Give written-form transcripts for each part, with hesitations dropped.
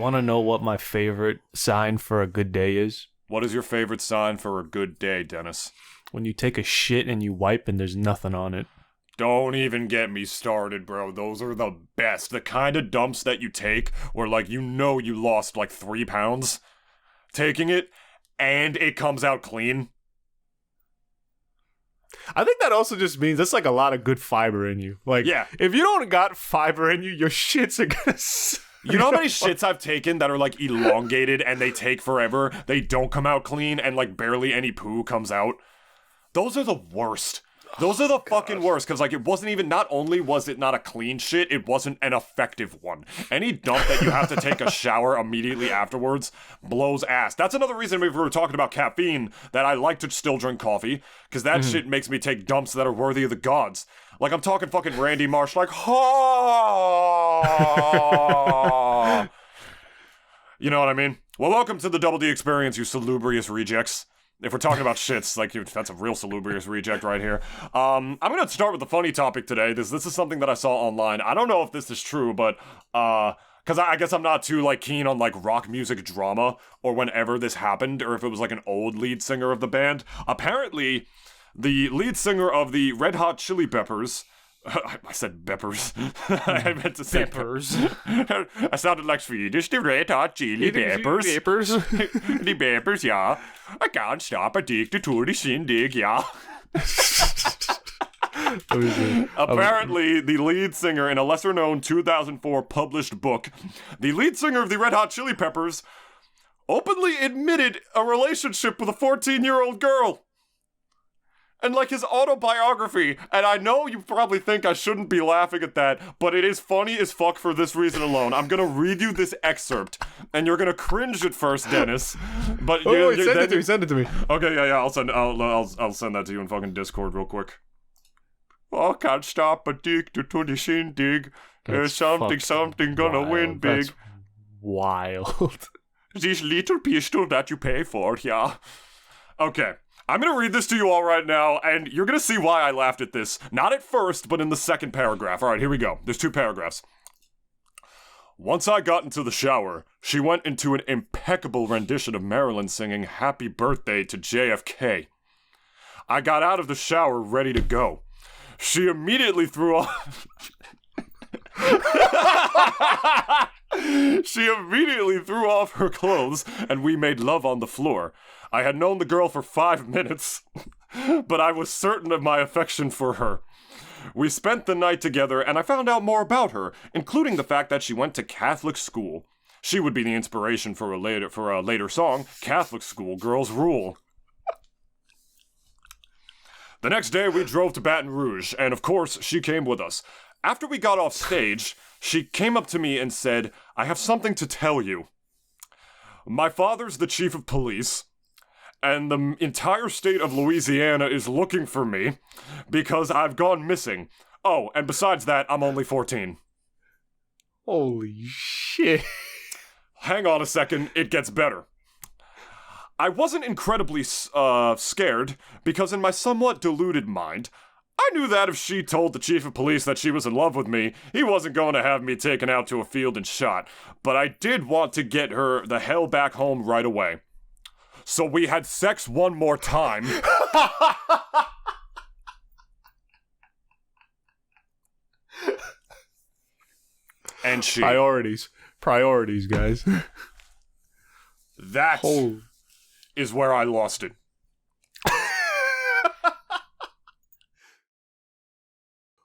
want to know what my favorite sign for a good day is? What is your favorite sign for a good day, Dennis? When you take a shit and you wipe and there's nothing on it. Don't even get me started, bro. Those are the best. The kind of dumps that you take where, like, you know you lost, like, 3 pounds taking it, and it comes out clean. I think that also just means that's, like, a lot of good fiber in you. Like, yeah. If you don't got fiber in you, your shits are gonna... You know how many shits I've taken that are, like, elongated and they take forever? They don't come out clean and, like, barely any poo comes out? Those are the worst. Those are the fucking worst, because, like, it wasn't even, not only was it not a clean shit, it wasn't an effective one. Any dump that you have to take a shower immediately afterwards blows ass. That's another reason, if we were talking about caffeine, that I like to still drink coffee, because that shit makes me take dumps that are worthy of the gods. Like, I'm talking fucking Randy Marsh, like, ha! You know what I mean? Well, welcome to the Double D experience, you salubrious rejects. If we're talking about shits, like, that's a real salubrious reject right here. I'm gonna start with the funny topic today. This is something that I saw online. I don't know if this is true, but, because I guess I'm not too, like, keen on, like, rock music drama, or whenever this happened, or if it was, like, an old lead singer of the band. Apparently, the lead singer of the Red Hot Chili Peppers... I said Peppers. I meant to say Peppers. I sounded like Swedish. The Red Hot Chili Peppers. The Peppers, yeah. I can't stop addicted to the shindig, yeah. Apparently, the lead singer in a lesser-known 2004 published book, the lead singer of the Red Hot Chili Peppers openly admitted a relationship with a 14-year-old girl. And, like, his autobiography, and I know you probably think I shouldn't be laughing at that, but it is funny as fuck for this reason alone. I'm gonna read you this excerpt, and you're gonna cringe at first, Dennis. But wait, send it to me. Okay, yeah, I'll send that to you in fucking Discord real quick. I can't stop addicted to the shindig. There's something gonna win big. That's wild. This little pistol that you pay for, yeah. Okay. I'm gonna read this to you all right now, and you're gonna see why I laughed at this. Not at first, but in the second paragraph. Alright, here we go. There's 2 paragraphs. Once I got into the shower, she went into an impeccable rendition of Marilyn singing Happy Birthday to JFK. I got out of the shower ready to go. She immediately threw off... She immediately threw off her clothes, and we made love on the floor. I had known the girl for 5 minutes, but I was certain of my affection for her. We spent the night together, and I found out more about her, including the fact that she went to Catholic school. She would be the inspiration for a later song, Catholic School Girls Rule. The next day, we drove to Baton Rouge, and of course, she came with us. After we got off stage, she came up to me and said, I have something to tell you. My father's the chief of police, and the entire state of Louisiana is looking for me because I've gone missing. Oh, and besides that, I'm only 14. Holy shit. Hang on a second, it gets better. I wasn't incredibly scared because in my somewhat deluded mind, I knew that if she told the chief of police that she was in love with me, he wasn't going to have me taken out to a field and shot. But I did want to get her the hell back home right away. So we had sex one more time. And she... Priorities, guys. That is where I lost it.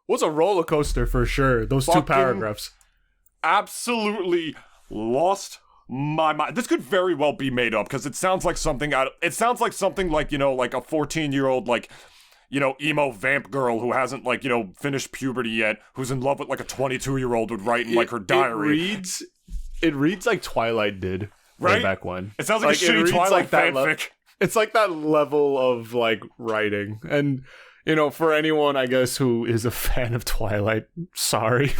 Was a roller coaster for sure. Those 2 paragraphs. Absolutely lost my mind. This could very well be made up because it sounds like something like, you know, like a 14-year-old, like, you know, emo vamp girl who hasn't, like, you know, finished puberty yet, who's in love with, like, a 22-year-old would write in, like, her diary. It reads like Twilight did way back when. It sounds like a shitty Twilight fanfic. It's like that level of, like, writing. And, you know, for anyone, I guess, who is a fan of Twilight, sorry.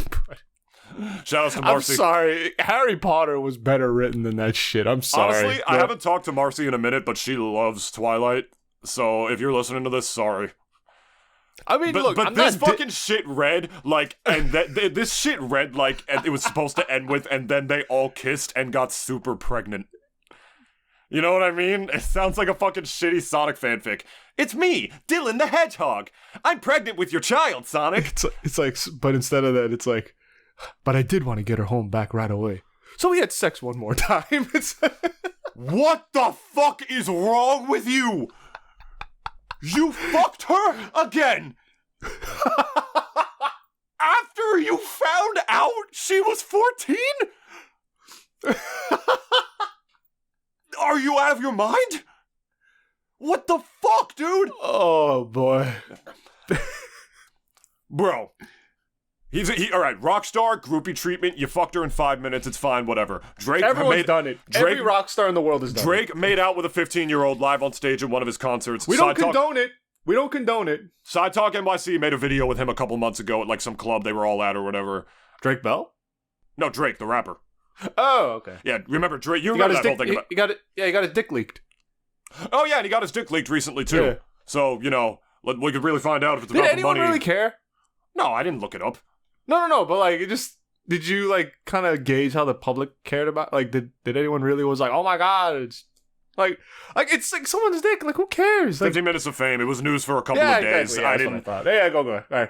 Shout out to Marcy. I'm sorry. Harry Potter was better written than that shit. I'm sorry. Honestly, I haven't talked to Marcy in a minute, but she loves Twilight. So if you're listening to this, sorry. I mean, look, but I'm this not fucking shit read like, and this shit read like, and it was supposed to end with, and then they all kissed and got super pregnant. You know what I mean? It sounds like a fucking shitty Sonic fanfic. It's me, Dylan the Hedgehog. I'm pregnant with your child, Sonic. It's like, but instead of that, it's like, but I did want to get her home back right away. So we had sex one more time. What the fuck is wrong with you? You fucked her again. After you found out she was 14? Are you out of your mind? What the fuck, dude? Oh, boy. Bro. All right, Rockstar, groupie treatment, you fucked her in 5 minutes, it's fine, whatever. Everyone's done it. Every rockstar in the world has done it. Drake made out with a 15-year-old live on stage at one of his concerts. We don't condone it. We don't condone it. Side Talk NYC made a video with him a couple months ago at like some club they were all at or whatever. Drake Bell? No, Drake, the rapper. Oh, okay. Yeah, remember Drake? You remember that whole thing about... He got his dick leaked. Oh, yeah, and he got his dick leaked recently, too. Yeah. So, you know, we could really find out if it's about the money. Did anyone really care? No, I didn't look it up. No, but, like, it just... Did you, like, kind of gauge how the public cared about... Like, did anyone really was like, oh, my God, it's... Like, it's like someone's dick. Like, who cares? Like, 15 minutes of fame. It was news for a couple of days. Exactly. Yeah, I didn't... What I thought. Yeah, go. All right.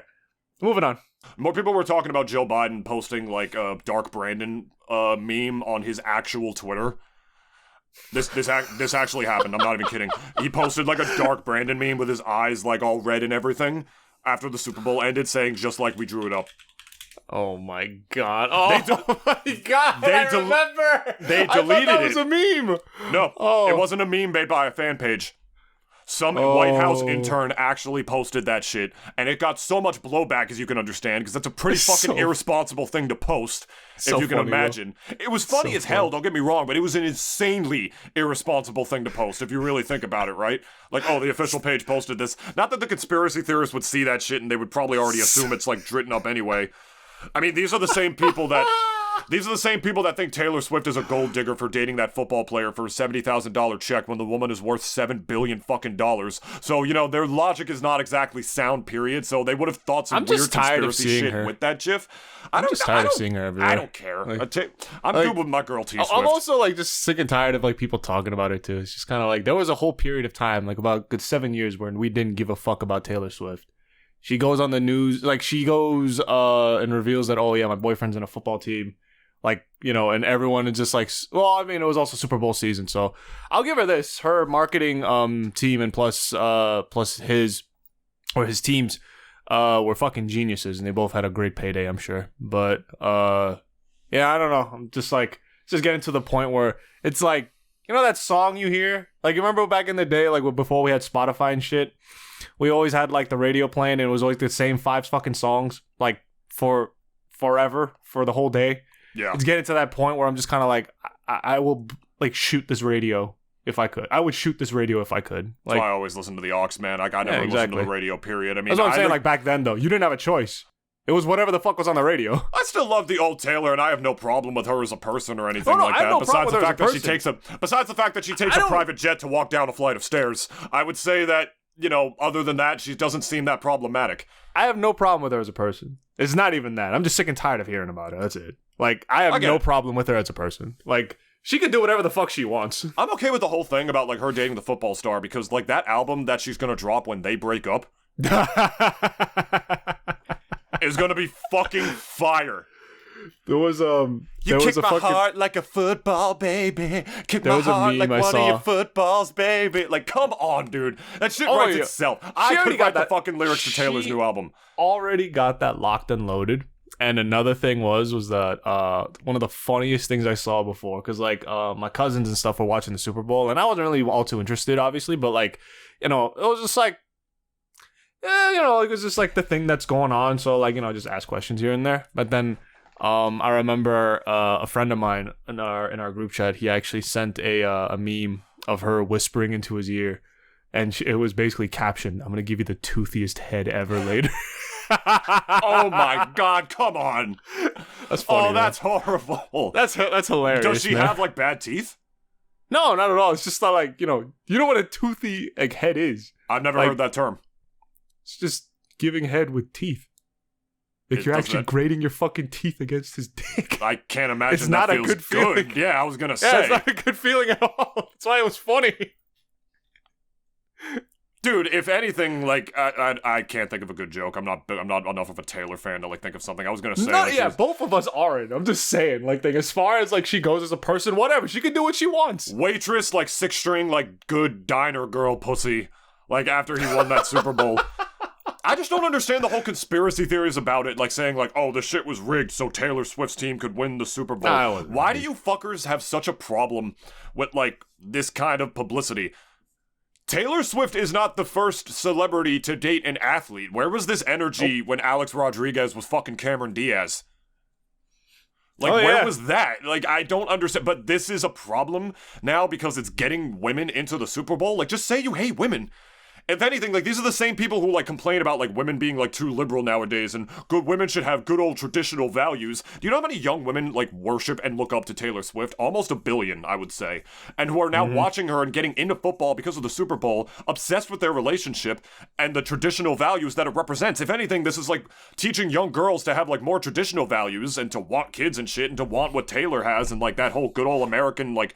Moving on. More people were talking about Joe Biden posting, like, a Dark Brandon meme on his actual Twitter. This actually happened. I'm not even kidding. He posted, like, a Dark Brandon meme with his eyes, like, all red and everything after the Super Bowl ended, saying, just like we drew it up. Oh, my God. Oh, my God. I remember. They deleted it. That was a meme. No, it wasn't a meme made by a fan page. Some White House intern actually posted that shit, and it got so much blowback, as you can understand, because that's a pretty fucking irresponsible thing to post, if you can imagine. It was funny as hell, don't get me wrong, but it was an insanely irresponsible thing to post, if you really think about it, right? Like, oh, the official page posted this. Not that the conspiracy theorists would see that shit, and they would probably already assume it's, like, written up anyway. I mean, these are the same people that... These are the same people that think Taylor Swift is a gold digger for dating that football player for a $70,000 check when the woman is worth $7 billion fucking dollars. So, you know, their logic is not exactly sound, period. So they would have thought some weird conspiracy shit with that gif. I'm just tired of seeing her everywhere. I don't care. I'm good with my girl T Swift. I'm also, like, just sick and tired of, like, people talking about it, too. It's just kind of like, there was a whole period of time, like, about good 7 years when we didn't give a fuck about Taylor Swift. She goes on the news, like, she goes and reveals that, oh, yeah, my boyfriend's in a football team. Like, you know, and everyone is just like, well, I mean, it was also Super Bowl season, so I'll give her this. Her marketing team and plus his teams were fucking geniuses, and they both had a great payday, I'm sure. But yeah, I don't know. I'm just like, just getting to the point where it's like, you know that song you hear? Like, you remember back in the day, like before we had Spotify and shit, we always had like the radio playing, and it was always the same 5 fucking songs, like for forever, for the whole day. Yeah. It's getting to that point where I'm just kind of like, I will, like, shoot this radio if I could. I would shoot this radio if I could. Like, that's why I always listen to the aux, man. Like, I never listened to the radio, period. I mean, that's what I'm saying, like, back then, though. You didn't have a choice. It was whatever the fuck was on the radio. I still love the old Taylor, and I have no problem with her as a person or anything like that. No besides the fact that she takes a private jet to walk down a flight of stairs, I would say that, you know, other than that, she doesn't seem that problematic. I have no problem with her as a person. It's not even that. I'm just sick and tired of hearing about her. That's it. Like, I have no problem with her as a person. Like, she can do whatever the fuck she wants. I'm okay with the whole thing about, like, her dating the football star because, like, that album that she's gonna drop when they break up is gonna be fucking fire. There was You kick my heart like a football, baby. Kick my heart like one of your footballs, baby. Like, come on, dude. That shit writes itself. I could write the fucking lyrics to Taylor's new album. Already got that locked and loaded. And another thing was that one of the funniest things I saw before, because like my cousins and stuff were watching the Super Bowl, and I wasn't really all too interested, obviously, but like, you know, it was just like, you know, it was just like the thing that's going on, so like, you know, just ask questions here and there. But then I remember a friend of mine in our group chat, he actually sent a meme of her whispering into his ear, and it was basically captioned, "I'm gonna give you the toothiest head ever" later. Oh my God! Come on. That's funny. Oh, that's horrible. That's hilarious. Does she have like bad teeth? No, not at all. It's just not like, you know what a toothy like head is. I've never heard that term. It's just giving head with teeth. Like, you're actually grating your fucking teeth against his dick. I can't imagine it's not that feels a good feeling. Good. Yeah, I was gonna say. Yeah, it's not a good feeling at all. That's why it was funny. Dude, if anything, like I can't think of a good joke. I'm not enough of a Taylor fan to like think of something. I was gonna say. No, yeah, both of us aren't. I'm just saying, like, as far as like she goes as a person, whatever, she can do what she wants. Waitress, like 6-string, like good diner girl pussy. Like after he won that Super Bowl. I just don't understand the whole conspiracy theories about it, like saying like, oh, the shit was rigged so Taylor Swift's team could win the Super Bowl. Why do you fuckers have such a problem with like this kind of publicity? Taylor Swift is not the first celebrity to date an athlete. Where was this energy when Alex Rodriguez was fucking Cameron Diaz? Like, where was that? Like, I don't understand. But this is a problem now because it's getting women into the Super Bowl. Like, just say you hate women. If anything, like, these are the same people who, like, complain about, like, women being, like, too liberal nowadays and good women should have good old traditional values. Do you know how many young women, like, worship and look up to Taylor Swift? Almost 1 billion, I would say. And who are now watching her and getting into football because of the Super Bowl, obsessed with their relationship and the traditional values that it represents. If anything, this is, like, teaching young girls to have, like, more traditional values and to want kids and shit and to want what Taylor has and, like, that whole good old American, like,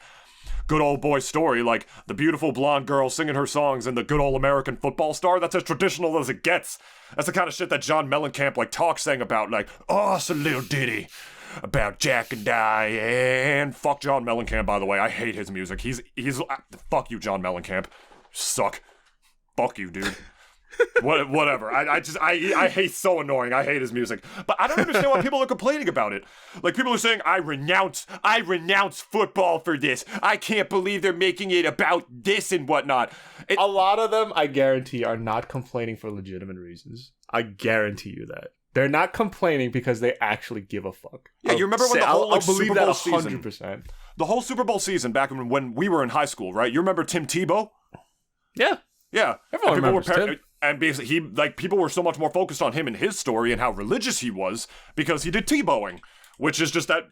good old boy story, like the beautiful blonde girl singing her songs and the good old American football star. That's as traditional as it gets. That's the kind of shit that John Mellencamp like sang about, like, oh, it's a little ditty about Jack and Diane. Fuck John Mellencamp, by the way. I hate his music. He's fuck you, John Mellencamp. Suck. Fuck you, dude. Whatever. I hate, so annoying. I hate his music. But I don't understand why people are complaining about it. Like, people are saying, I renounce football for this. I can't believe they're making it about this and whatnot. A lot of them, I guarantee, are not complaining for legitimate reasons. I guarantee you that. They're not complaining because they actually give a fuck. Yeah, you remember when the whole Super Bowl season, 100%. The whole Super Bowl season back when we were in high school, right? You remember Tim Tebow? Yeah. Yeah. Everyone remembers Tim. And basically, people were so much more focused on him and his story and how religious he was because he did Tebowing, which is just that,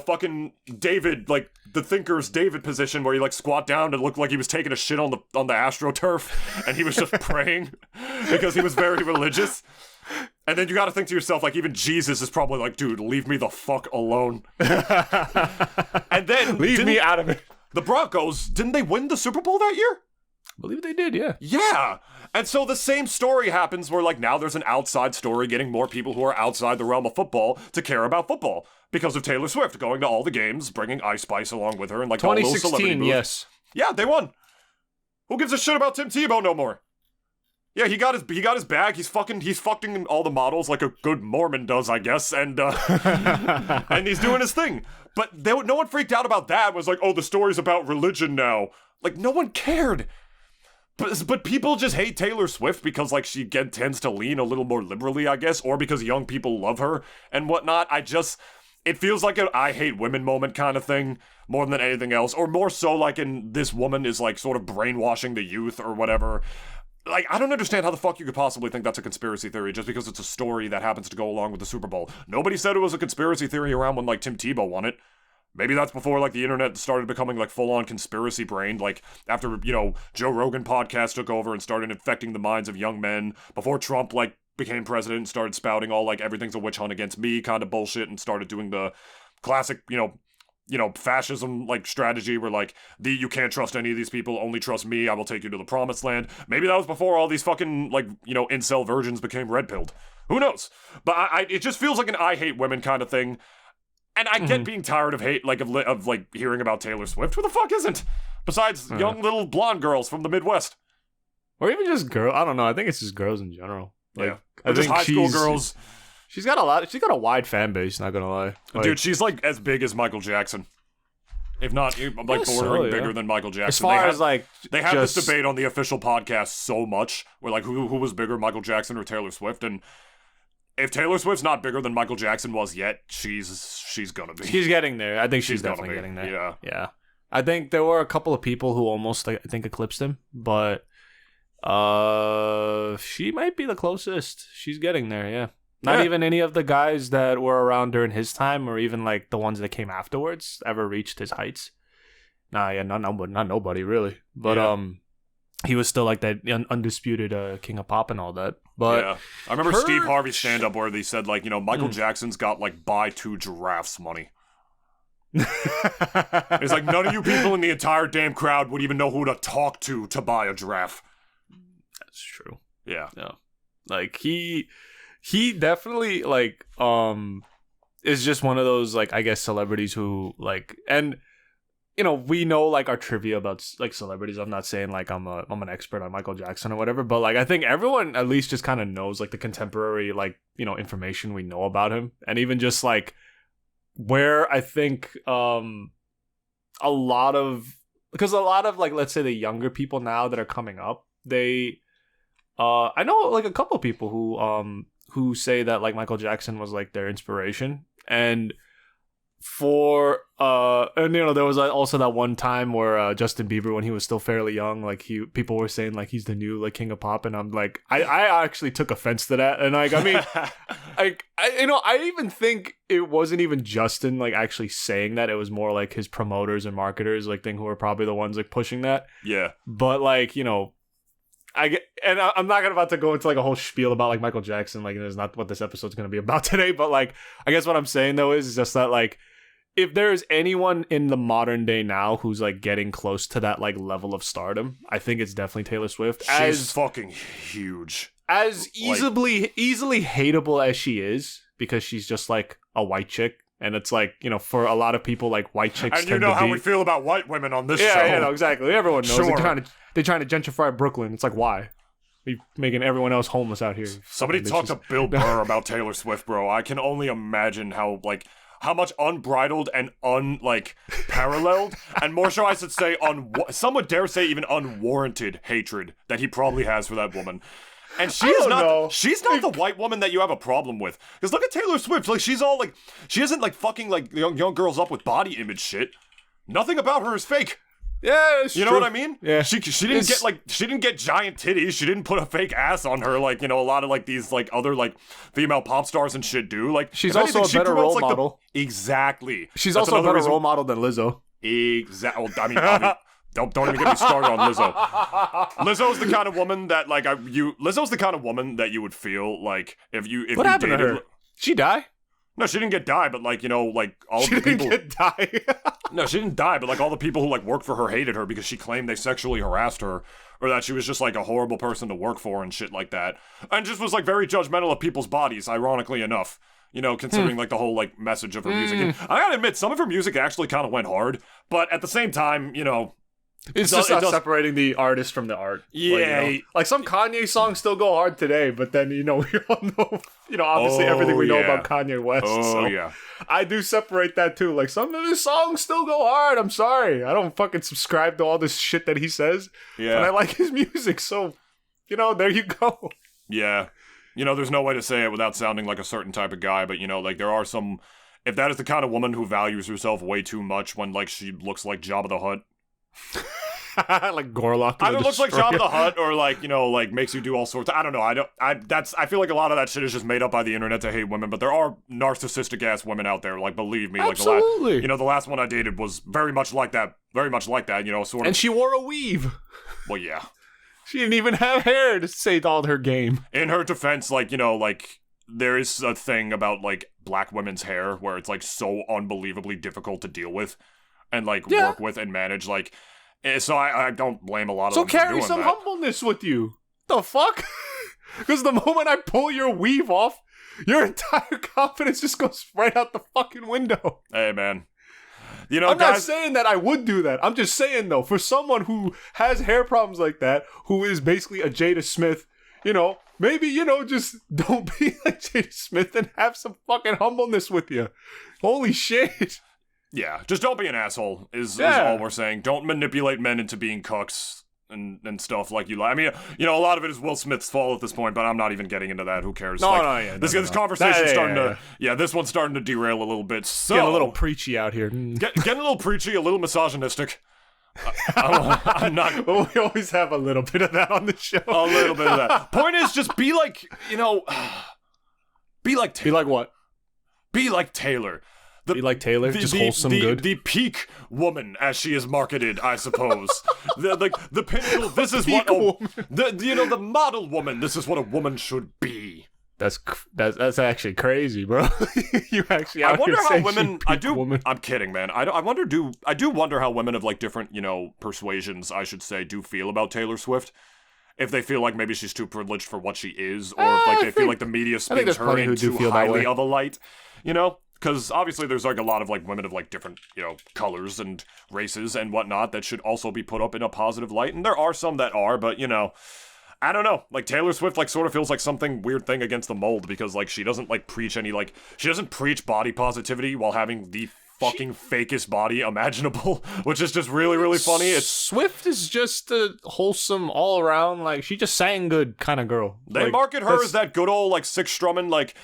fucking David, like the thinker's David position where he like squat down and looked like he was taking a shit on the AstroTurf and he was just praying because he was very religious. And then you got to think to yourself, like, even Jesus is probably like, dude, leave me the fuck alone. And then leave me out of it. The Broncos, didn't they win the Super Bowl that year? I believe they did, yeah. Yeah. And so the same story happens where, like, now there's an outside story getting more people who are outside the realm of football to care about football because of Taylor Swift going to all the games, bringing Ice Spice along with her, and, like, 2016, yes. Yeah, they won. Who gives a shit about Tim Tebow no more? Yeah, he got his bag. He's fucking all the models like a good Mormon does, I guess, and and he's doing his thing. But no one freaked out about that. It was like, oh, the story's about religion now. Like, no one cared. But people just hate Taylor Swift because, like, she tends to lean a little more liberally, I guess, or because young people love her and whatnot. It feels like an I hate women moment kind of thing more than anything else, or more so like in this woman is, like, sort of brainwashing the youth or whatever. Like, I don't understand how the fuck you could possibly think that's a conspiracy theory just because it's a story that happens to go along with the Super Bowl. Nobody said it was a conspiracy theory around when, like, Tim Tebow won it. Maybe that's before, like, the internet started becoming, like, full-on conspiracy brained, like, after, Joe Rogan podcast took over and started infecting the minds of young men, before Trump, like, became president and started spouting all, like, everything's a witch hunt against me kind of bullshit and started doing the classic, fascism, like, strategy where, like, you can't trust any of these people, only trust me, I will take you to the promised land. Maybe that was before all these fucking, like, incel virgins became red-pilled. Who knows? But it just feels like an I hate women kind of thing. And I get being tired of hearing about Taylor Swift. Who the fuck isn't? Besides young little blonde girls from the Midwest. Or even just girls. I don't know. I think it's just girls in general. Like, yeah. Or just high school girls. She's got a wide fan base, not gonna lie. Like, dude, she's like as big as Michael Jackson. If not, like, bordering bigger than Michael Jackson. As far as, like, they have this debate on the official podcast so much, where, like, who was bigger, Michael Jackson or Taylor Swift, and if Taylor Swift's not bigger than Michael Jackson was yet, she's gonna be. She's getting there. I think she's definitely getting there. Yeah. Yeah. I think there were a couple of people who almost, I think, eclipsed him, but she might be the closest. She's getting there, yeah. Not even any of the guys that were around during his time, or even, like, the ones that came afterwards, ever reached his heights. Not nobody, really. But he was still, like, that undisputed king of pop and all that. But yeah, I remember Steve Harvey's stand-up where they said like, Michael Jackson's got like buy 2 giraffes money. It's like none of you people in the entire damn crowd would even know who to talk to buy a giraffe. That's true. Yeah. Like he definitely like is just one of those like I guess celebrities who like, and we know like our trivia about like celebrities. I'm not saying like I'm an expert on Michael Jackson or whatever, but like I think everyone at least just kind of knows like the contemporary like information we know about him, and even just like where I think a lot of like let's say the younger people now that are coming up, they I know like a couple of people who say that like Michael Jackson was like their inspiration, and there was also that one time where Justin Bieber, when he was still fairly young, like people were saying like he's the new like king of pop, and I'm like I actually took offense to that, and like I mean I even think it wasn't even Justin like actually saying that, it was more like his promoters and marketers like thing who were probably the ones like pushing that. Yeah, but like I'm not about to go into like a whole spiel about like Michael Jackson, like it's not what this episode's going to be about today, but like I guess what I'm saying though is just that like if there is anyone in the modern day now who's like getting close to that like level of stardom, I think it's definitely Taylor Swift. She's fucking huge. As easily hateable as she is, because she's just like a white chick, and it's like for a lot of people like white chicks. And you know how we feel about white women on this show. Yeah, no, exactly. Everyone knows. Sure. They're trying to gentrify Brooklyn. It's like, why? We making everyone else homeless out here. Somebody talk to Bill Burr about Taylor Swift, bro. I can only imagine how much unbridled and paralleled, and more so I should say, some would dare say even unwarranted hatred that he probably has for that woman. And she's not the white woman that you have a problem with. Because look at Taylor Swift. Like, she's all like, she isn't like fucking like young girls up with body image shit. Nothing about her is fake. Yeah, it's you know true. what I mean? Yeah, she didn't get giant titties. She didn't put a fake ass on her like a lot of like these like other like female pop stars and shit do. Like, she's also a better role model. Exactly. She's also a better role model than Lizzo. Exactly. I mean, don't even get me started on Lizzo. Lizzo's the kind of woman that like Lizzo's the kind of woman that you would feel like if what happened to her? She die? No, she didn't get die, but like all she the people. She didn't get die. No, she didn't die, but like all the people who like worked for her hated her because she claimed they sexually harassed her, or that she was just like a horrible person to work for and shit like that, and just was like very judgmental of people's bodies. Ironically enough, considering like the whole like message of her music. And I gotta admit, some of her music actually kind of went hard, but at the same time, it's just not separating the artist from the art. Yeah, like some Kanye songs still go hard today, but then we all know, obviously everything we know about Kanye West. Oh yeah, I do separate that too. Like some of his songs still go hard. I'm sorry, I don't fucking subscribe to all this shit that he says. Yeah, but I like his music, so there you go. Yeah, there's no way to say it without sounding like a certain type of guy, but like there are some. If that is the kind of woman who values herself way too much when like she looks like Jabba the Hutt. Like Gorlock. Either looks like Jabba the Hutt or like makes you do all sorts. I don't know. I feel like a lot of that shit is just made up by the internet to hate women, but there are narcissistic ass women out there. Like, believe me. Absolutely. Like the last one I dated was very much like that. Very much like that. Sort of. And she wore a weave. Well, yeah. She didn't even have hair to say all her game. In her defense, like there is a thing about like black women's hair where it's like so unbelievably difficult to deal with and like work with and manage. Like, so I don't blame a lot of them for doing that. So carry some humbleness with you. The fuck? Because the moment I pull your weave off, your entire confidence just goes right out the fucking window. Hey, man. I'm not saying that I would do that. I'm just saying, though, for someone who has hair problems like that, who is basically a Jada Smith, maybe, just don't be like Jada Smith and have some fucking humbleness with you. Holy shit. Yeah, just don't be an asshole is all we're saying. Don't manipulate men into being cucks and stuff like you like. I mean, a lot of it is Will Smith's fault at this point, but I'm not even getting into that. Who cares? This conversation's starting to... Yeah, this one's starting to derail a little bit. So, getting a little preachy out here. Getting a little preachy, a little misogynistic. I'm not... Well, we always have a little bit of that on the show. A little bit of that. Point is, just be like, be like Taylor. Be like what? Be like Taylor. You like Taylor? Just wholesome, good? The peak woman, as she is marketed, I suppose. the pinnacle, this is what the model woman, this is what a woman should be. That's actually crazy, bro. You actually I wonder how women woman. I'm kidding, man. I do wonder how women of like different, persuasions, I should say, do feel about Taylor Swift. If they feel like maybe she's too privileged for what she is, or if like they feel like the media spins her in too highly of a light, Because obviously there's like a lot of like women of like different, colors and races and whatnot that should also be put up in a positive light. And there are some that are, but I don't know. Like Taylor Swift like sort of feels like something weird thing against the mold because like she doesn't like preach any like she doesn't preach body positivity while having the fucking fakest body imaginable, which is just really, really funny. Swift is just a wholesome all around, like she just sang good kind of girl. They market her as that good old like six strumming like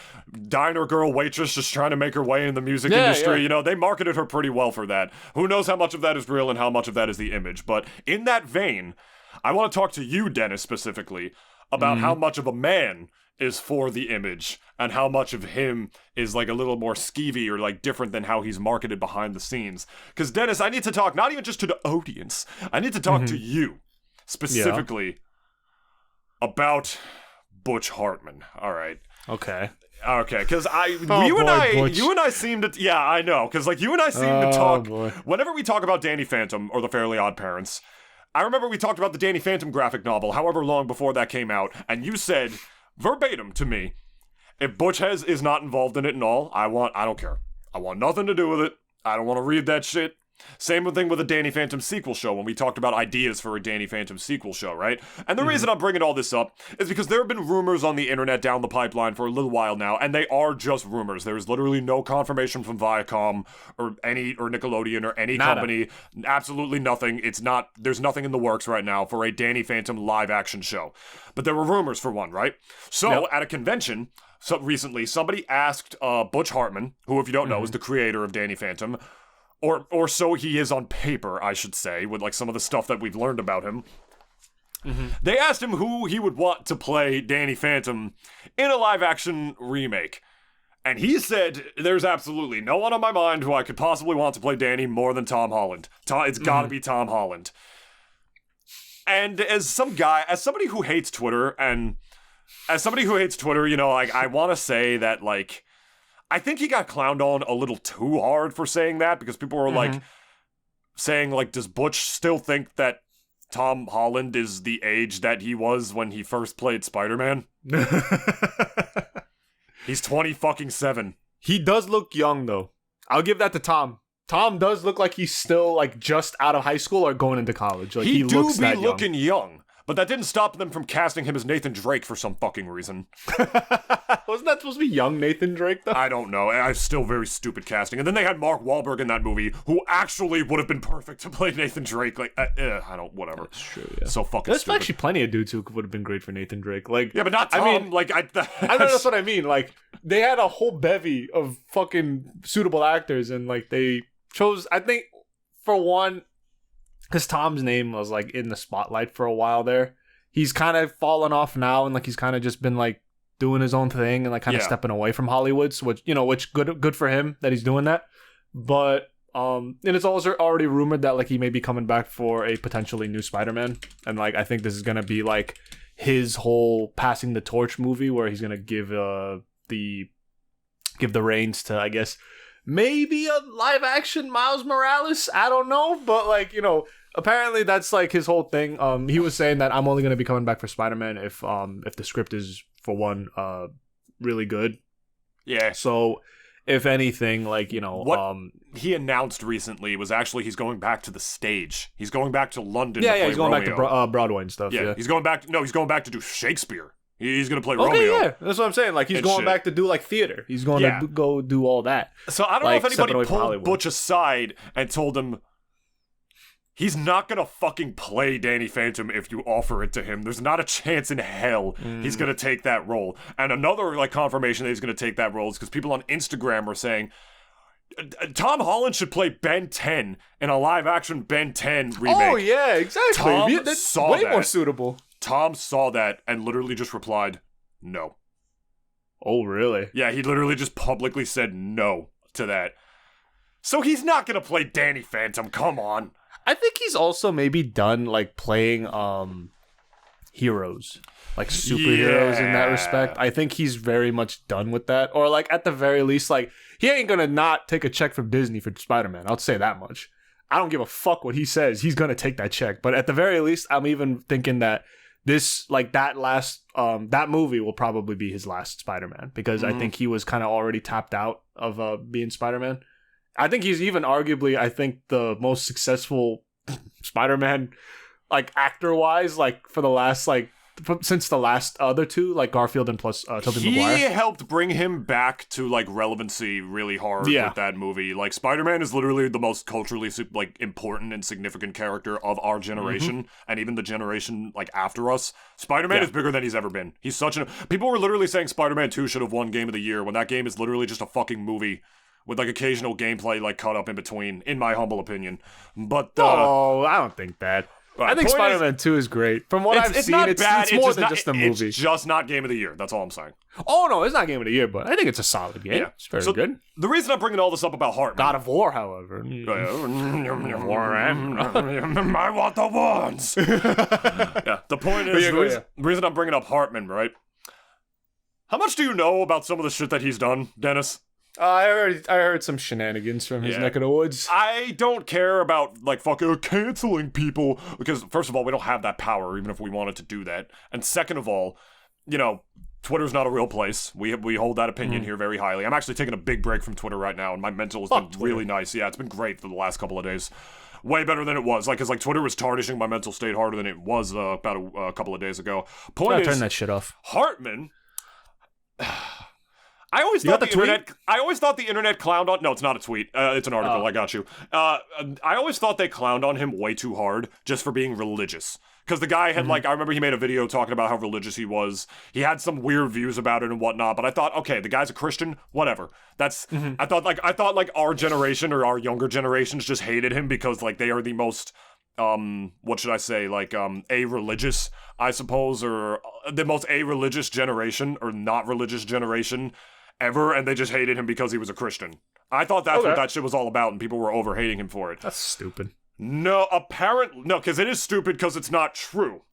diner girl waitress just trying to make her way in the music industry. Yeah. They marketed her pretty well for that. Who knows how much of that is real and how much of that is the image? But in that vein, I want to talk to you, Dennis, specifically about how much of a man is for the image and how much of him is like a little more skeevy or like different than how he's marketed behind the scenes. Because Dennis, I need to talk not even just to the audience, I need to talk to you specifically about Butch Hartman. All right. Okay, because you and I seem to, yeah, I know, because like you and I seem to talk whenever we talk about Danny Phantom or the Fairly Odd Parents. I remember we talked about the Danny Phantom graphic novel, however long before that came out, and you said verbatim to me, if Butch is not involved in it at all, I don't care. I want nothing to do with it. I don't want to read that shit. Same thing with a Danny Phantom sequel show when we talked about ideas for a Danny Phantom sequel show, right? And the reason I'm bringing all this up is because there have been rumors on the internet down the pipeline for a little while now, and they are just rumors. There's literally no confirmation from Viacom or Nickelodeon or any company. Absolutely nothing. There's nothing in the works right now for a Danny Phantom live action show. But there were rumors for one, right? So at a convention, recently, somebody asked Butch Hartman, who, if you don't know, is the creator of Danny Phantom, or so he is on paper, I should say, with like some of the stuff that we've learned about him. They asked him who he would want to play Danny Phantom in a live-action remake. And he said, there's absolutely no one on my mind who I could possibly want to play Danny more than Tom Holland. It's gotta be Tom Holland. And as somebody who hates Twitter, like, I want to say that, like, I think he got clowned on a little too hard for saying that, because people were, like, saying, like, does Butch still think that Tom Holland is the age that he was when he first played Spider-Man? He's 20-fucking-7. He does look young, though. I'll give that to Tom. Tom does look like he's still, like, just out of high school or going into college. Like, he looks that young. Looking young. But that didn't stop them from casting him as Nathan Drake for some fucking reason. Wasn't that supposed to be young Nathan Drake, though? I don't know. I still very stupid casting. And then they had Mark Wahlberg in that movie, who actually would have been perfect to play Nathan Drake. Like, whatever. That's true, yeah. So fucking There's stupid. actually plenty of dudes who would have been great for Nathan Drake. Like, yeah, but not Tom. I mean, I know that's what I mean. Like, they had a whole bevy of fucking suitable actors, and, like, they chose, I think, for one, because Tom's name was, like, in the spotlight for a while there. He's kind of fallen off now, and like he's kind of just been like doing his own thing and like kind of stepping away from Hollywood, so which good for him that he's doing that. But and it's also already rumored that like he may be coming back for a potentially new Spider-Man, and like I think this is gonna be like his whole passing the torch movie where he's gonna give the reins to, I guess, maybe a live action Miles Morales. I don't know, but like apparently that's like his whole thing. He was saying that I'm only going to be coming back for Spider-Man if the script is, for one, really good. Yeah. So if anything, like, what he announced recently was actually he's going back to the stage. He's going back to London. Yeah, to play he's going Romeo. back to Broadway and stuff. Yeah, he's going back. No, he's going back to do Shakespeare. He's going to play Romeo. Yeah, that's what I'm saying. Like, he's going back to do, like, theater. He's going to go do all that. So I don't know if anybody pulled Butch aside and told him, he's not going to fucking play Danny Phantom if you offer it to him. There's not a chance in hell he's going to take that role. And another, like, confirmation that he's going to take that role is because people on Instagram were saying, Tom Holland should play Ben 10 in a live-action Ben 10 remake. Oh, yeah, exactly. Tom That's saw way that. more suitable. Tom saw that and literally just replied, no. Oh, really? Yeah, he literally just publicly said no to that. So he's not gonna play Danny Phantom. Come on. I think he's also maybe done like playing heroes, like superheroes in that respect. I think he's very much done with that, or like at the very least, like he ain't gonna not take a check from Disney for Spider-Man. I'll say that much. I don't give a fuck what he says. He's gonna take that check. But at the very least, I'm even thinking that this, like that last, that movie will probably be his last Spider-Man, because I think he was kind of already tapped out of being Spider-Man. I think he's even arguably, I think, the most successful Spider-Man, like actor-wise, like for the last, like since the last other two, like Garfield and plus Tobey Maguire. He helped bring him back to like relevancy really hard with that movie. Like Spider-Man is literally the most culturally like important and significant character of our generation, and even the generation like after us. Spider-Man is bigger than he's ever been. He's such an... People were literally saying Spider-Man 2 should have won Game of the Year when that game is literally just a fucking movie with like occasional gameplay like cut up in between, in my humble opinion. But no, I don't think that. I think Spider-Man 2 is great. From what I've seen, not bad. It's more than just a movie. It's just not Game of the Year. That's all I'm saying. Oh, no, it's not Game of the Year, but I think it's a solid game. Yeah. It's very good. The reason I'm bringing all this up about Hartman... God of War, however. I want the wands. The point is, the reason I'm bringing up Hartman, right? How much do you know about some of the shit that he's done, Dennis? I heard some shenanigans from his neck of the woods. I don't care about, like, fucking canceling people, because, first of all, we don't have that power, even if we wanted to do that. And second of all, you know, Twitter's not a real place. We hold that opinion here very highly. I'm actually taking a big break from Twitter right now, and my mental has been really nice. Yeah, it's been great for the last couple of days. Way better than it was. Like, because, like, Twitter was tarnishing my mental state harder than it was about a couple of days ago. Point is, turn that shit off. Hartman... I always thought the internet clowned on... No, it's not a tweet. It's an article. I got you. I always thought they clowned on him way too hard just for being religious. Because the guy had, like... I remember he made a video talking about how religious he was. He had some weird views about it and whatnot, but I thought, okay, the guy's a Christian. Whatever. That's... I thought our generation or our younger generations just hated him because, like, they are the most... what should I say, like, a-religious, I suppose, or the most a-religious generation, or not religious generation ever, and they just hated him because he was a Christian. I thought that's what that shit was all about, and people were over-hating him for it. That's stupid. No, because it is stupid because it's not true.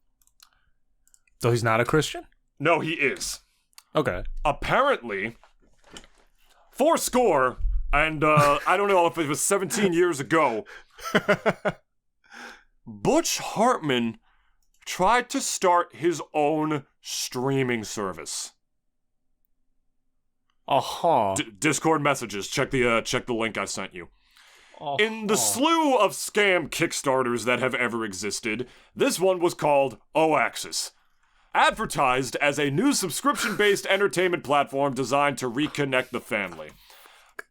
So he's not a Christian? No, he is. Okay. Apparently, 4 and, I don't know if it was 17 years ago, Butch Hartman tried to start his own streaming service. Discord messages. Check the link I sent you. In the slew of scam Kickstarters that have ever existed, this one was called Oaxis. Advertised as a new subscription-based entertainment platform designed to reconnect the family.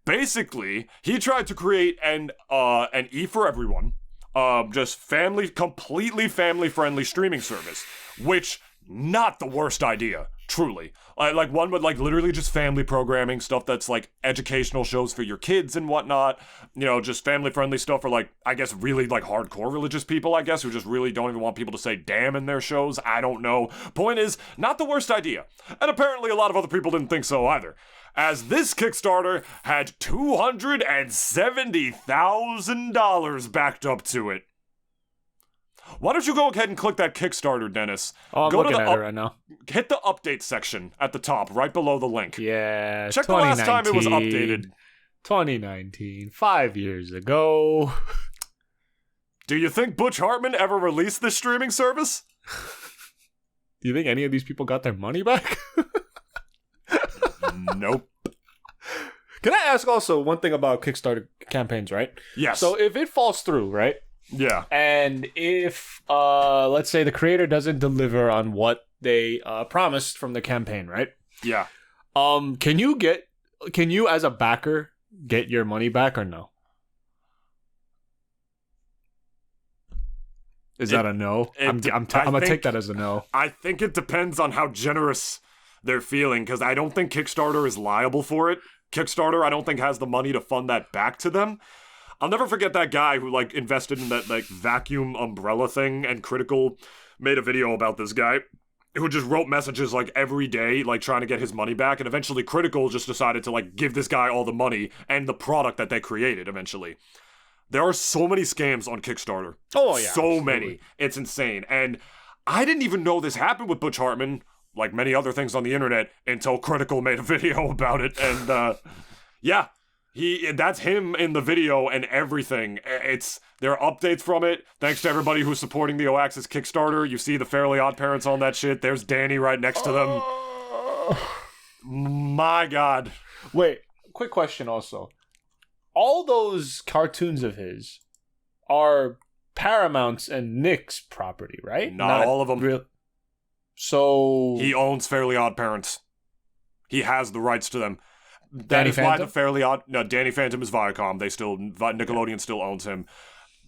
Basically, he tried to create an E for everyone. Just completely family-friendly streaming service, which, not the worst idea, truly. Like, one would, like, literally just family programming, stuff that's, like, educational shows for your kids and whatnot, you know, just family-friendly stuff for, like, I guess, really, like, hardcore religious people, I guess, who just really don't even want people to say damn in their shows, I don't know. Point is, not the worst idea. And apparently a lot of other people didn't think so either, as this Kickstarter had $270,000 backed up to it. Why don't you go ahead and click that Kickstarter, Dennis? Oh, I'm looking at it right now. Hit the update section at the top, right below the link. Yeah, check the last time it was updated. 2019, 5 years ago. Do you think Butch Hartman ever released this streaming service? Do you think any of these people got their money back? Nope. Can I ask also one thing about Kickstarter campaigns, right? Yes. So if it falls through, right? Yeah. And if, let's say the creator doesn't deliver on what they promised from the campaign, right? Yeah. Can you as a backer get your money back or no? Is that a no? I'm gonna take that as a no. I think it depends on how generous they're feeling, because I don't think Kickstarter is liable for it. Kickstarter, I don't think, has the money to fund that back to them. I'll never forget that guy who, like, invested in that, like, vacuum umbrella thing, and Critical made a video about this guy. who just wrote messages like every day, like trying to get his money back, and eventually Critical just decided to like give this guy all the money and the product that they created eventually. There are so many scams on Kickstarter. Oh yeah, so absolutely. many. It's insane. And I didn't even know this happened with Butch Hartman, like many other things on the internet, until Critical made a video about it. And yeah, that's him in the video and everything. There are updates from it. Thanks to everybody who's supporting the Oaxis Kickstarter. You see the Fairly Odd Parents on that shit. There's Danny right next to them. My God. Wait, quick question also. All those cartoons of his are Paramount's and Nick's property, right? Not all of them. So he owns Fairly Odd Parents. He has the rights to them. Danny Phantom? Danny Phantom is Viacom. Nickelodeon still owns him.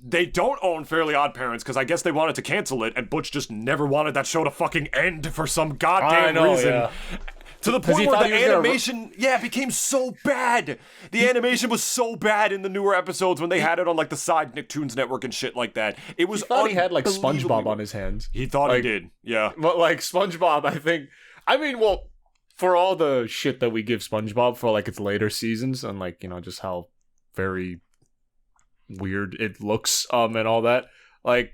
They don't own Fairly Odd Parents because I guess they wanted to cancel it, and Butch just never wanted that show to fucking end for some goddamn reason. Yeah. To the point where the animation, became so bad. The animation was so bad in the newer episodes when they had it on like the side Nicktoons network and shit like that. It was. He thought he had like SpongeBob on his hands. He thought he did. Yeah. But like SpongeBob, I think. I mean, well, for all the shit that we give SpongeBob for like its later seasons and like, you know, just how very weird it looks and all that, like,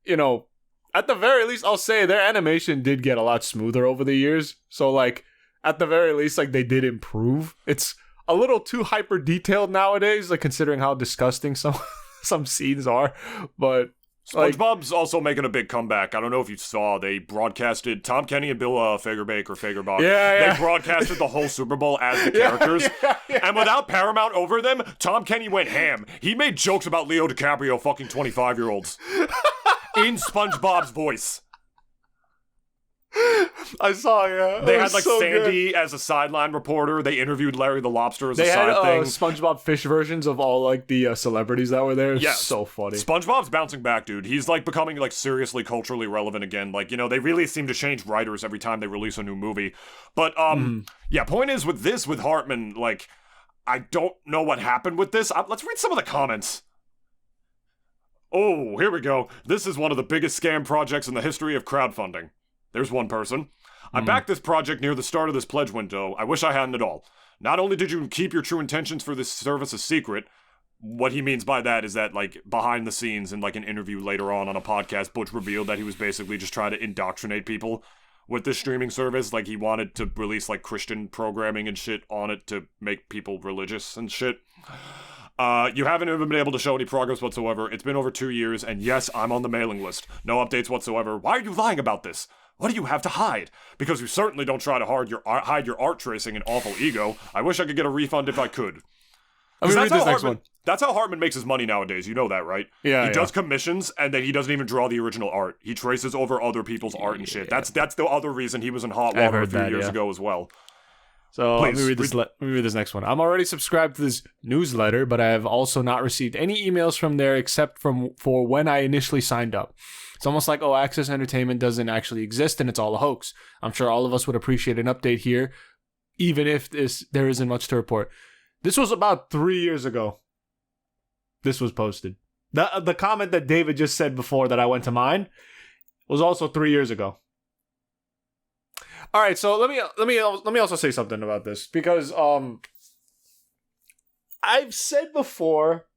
you know, at the very least I'll say their animation did get a lot smoother over the years. So like at the very least, like, they did improve. It's a little too hyper detailed nowadays, like considering how disgusting some scenes are, but SpongeBob's also making a big comeback. I don't know if you saw, they broadcasted Tom Kenny and Bill Fagerbakke. They broadcasted the whole Superbowl as the characters. And without Paramount over them, Tom Kenny went ham. He made jokes about Leo DiCaprio fucking 25-year-olds. In SpongeBob's voice. I saw, yeah. They had like so Sandy as a sideline reporter. They interviewed Larry the Lobster as a side thing. They had SpongeBob fish versions of all like the celebrities that were there. Yeah, so funny. SpongeBob's bouncing back, dude. He's like becoming like seriously culturally relevant again. Like, you know, they really seem to change writers every time they release a new movie. But yeah, point is with Hartman, like, I don't know what happened with this. Let's read some of the comments. Oh, here we go. This is one of the biggest scam projects in the history of crowdfunding. There's one person. I backed this project near the start of this pledge window. I wish I hadn't at all. Not only did you keep your true intentions for this service a secret, what he means by that is that, like, behind the scenes in, like, an interview later on a podcast, Butch revealed that he was basically just trying to indoctrinate people with this streaming service. Like, he wanted to release, like, Christian programming and shit on it to make people religious and shit. You haven't even been able to show any progress whatsoever. It's been over 2 years, and yes, I'm on the mailing list. No updates whatsoever. Why are you lying about this? What do you have to hide? Because you certainly don't try to hide your art tracing and awful ego. I wish I could get a refund if I could. Let me read this next one. That's how Hartman makes his money nowadays. You know that, right? Yeah. He does commissions, and then he doesn't even draw the original art. He traces over other people's art and shit. That's the other reason he was in hot water a few years ago as well. So let me read this next one. I'm already subscribed to this newsletter, but I have also not received any emails from there except for when I initially signed up. It's almost like Oaxis Entertainment doesn't actually exist and it's all a hoax. I'm sure all of us would appreciate an update here, even if there isn't much to report. This was about 3 years ago. This was posted. The comment that David just said before that I went to mine was also 3 years ago. All right, so let me also say something about this because I've said before,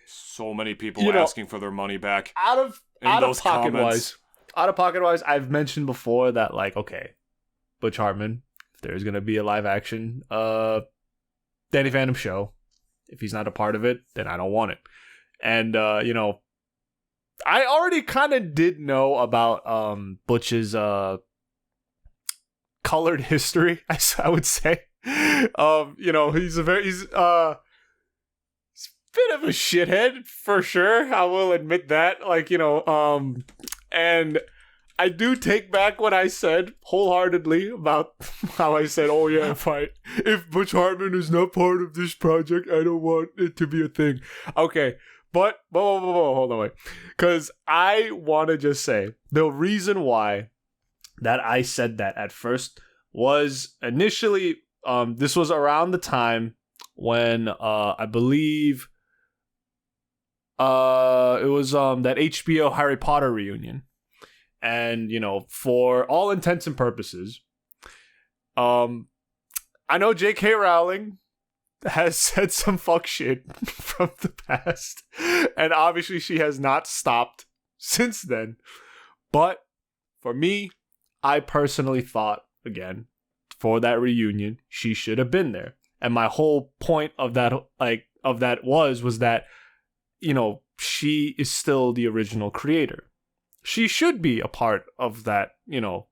so many people asking for their money back. Out of pocket wise, I've mentioned before that, like, okay, Butch Hartman, if there's gonna be a live action Danny Phantom show, if he's not a part of it, then I don't want it. And you know, I already kind of did know about Butch's colored history, I would say. You know, he's a bit of a shithead for sure. I will admit that. Like, you know, and I do take back what I said wholeheartedly about how I said, oh yeah, if Butch Hartman is not part of this project, I don't want it to be a thing. Okay, but hold on, wait. Because I want to just say, the reason why that I said that at first was initially, this was around the time when I believe it was that HBO Harry Potter reunion. And, you know, for all intents and purposes, I know J.K. Rowling has said some fuck shit from the past, and obviously she has not stopped since then. But for me, I personally thought, again, for that reunion, she should have been there. And my whole point of that, was that, you know, she is still the original creator. She should be a part of that, you know,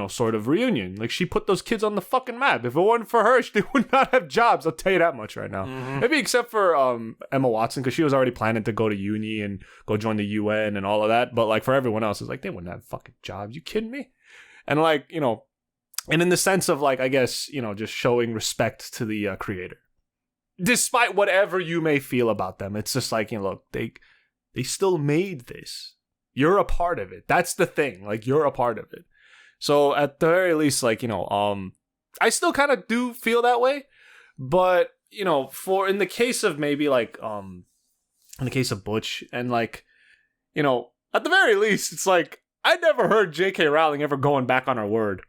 sort of reunion. Like, she put those kids on the fucking map. If it wasn't for her, they would not have jobs. I'll tell you that much right now. Mm-hmm. Maybe except for Emma Watson, because she was already planning to go to uni and go join the UN and all of that. But, like, for everyone else, it's like, they wouldn't have fucking jobs. You kidding me? And, like, you know, and in the sense of, like, I guess, you know, just showing respect to the creator. Despite whatever you may feel about them, it's just like, you know, look, they still made this. You're a part of it. That's the thing. Like, you're a part of it. So at the very least, like, you know, I still kind of do feel that way. But, you know, in the case of maybe like, in the case of Butch and like, you know, at the very least, it's like, I never heard J.K. Rowling ever going back on her word.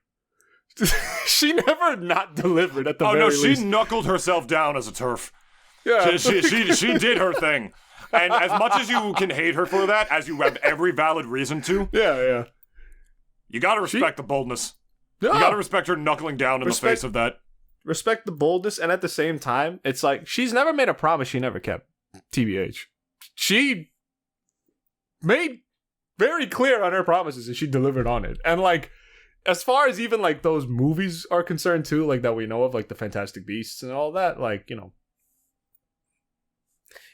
She never not delivered at the very least. Oh, no, she knuckled herself down as a TERF. Yeah. She did her thing. And as much as you can hate her for that, as you have every valid reason to. Yeah. You gotta respect the boldness. Yeah. You gotta respect her knuckling down in the face of that. Respect the boldness, and at the same time, it's like, she's never made a promise she never kept. TBH. She made very clear on her promises, and she delivered on it. And like, as far as even like those movies are concerned too, like that we know of, like the Fantastic Beasts and all that, like, you know.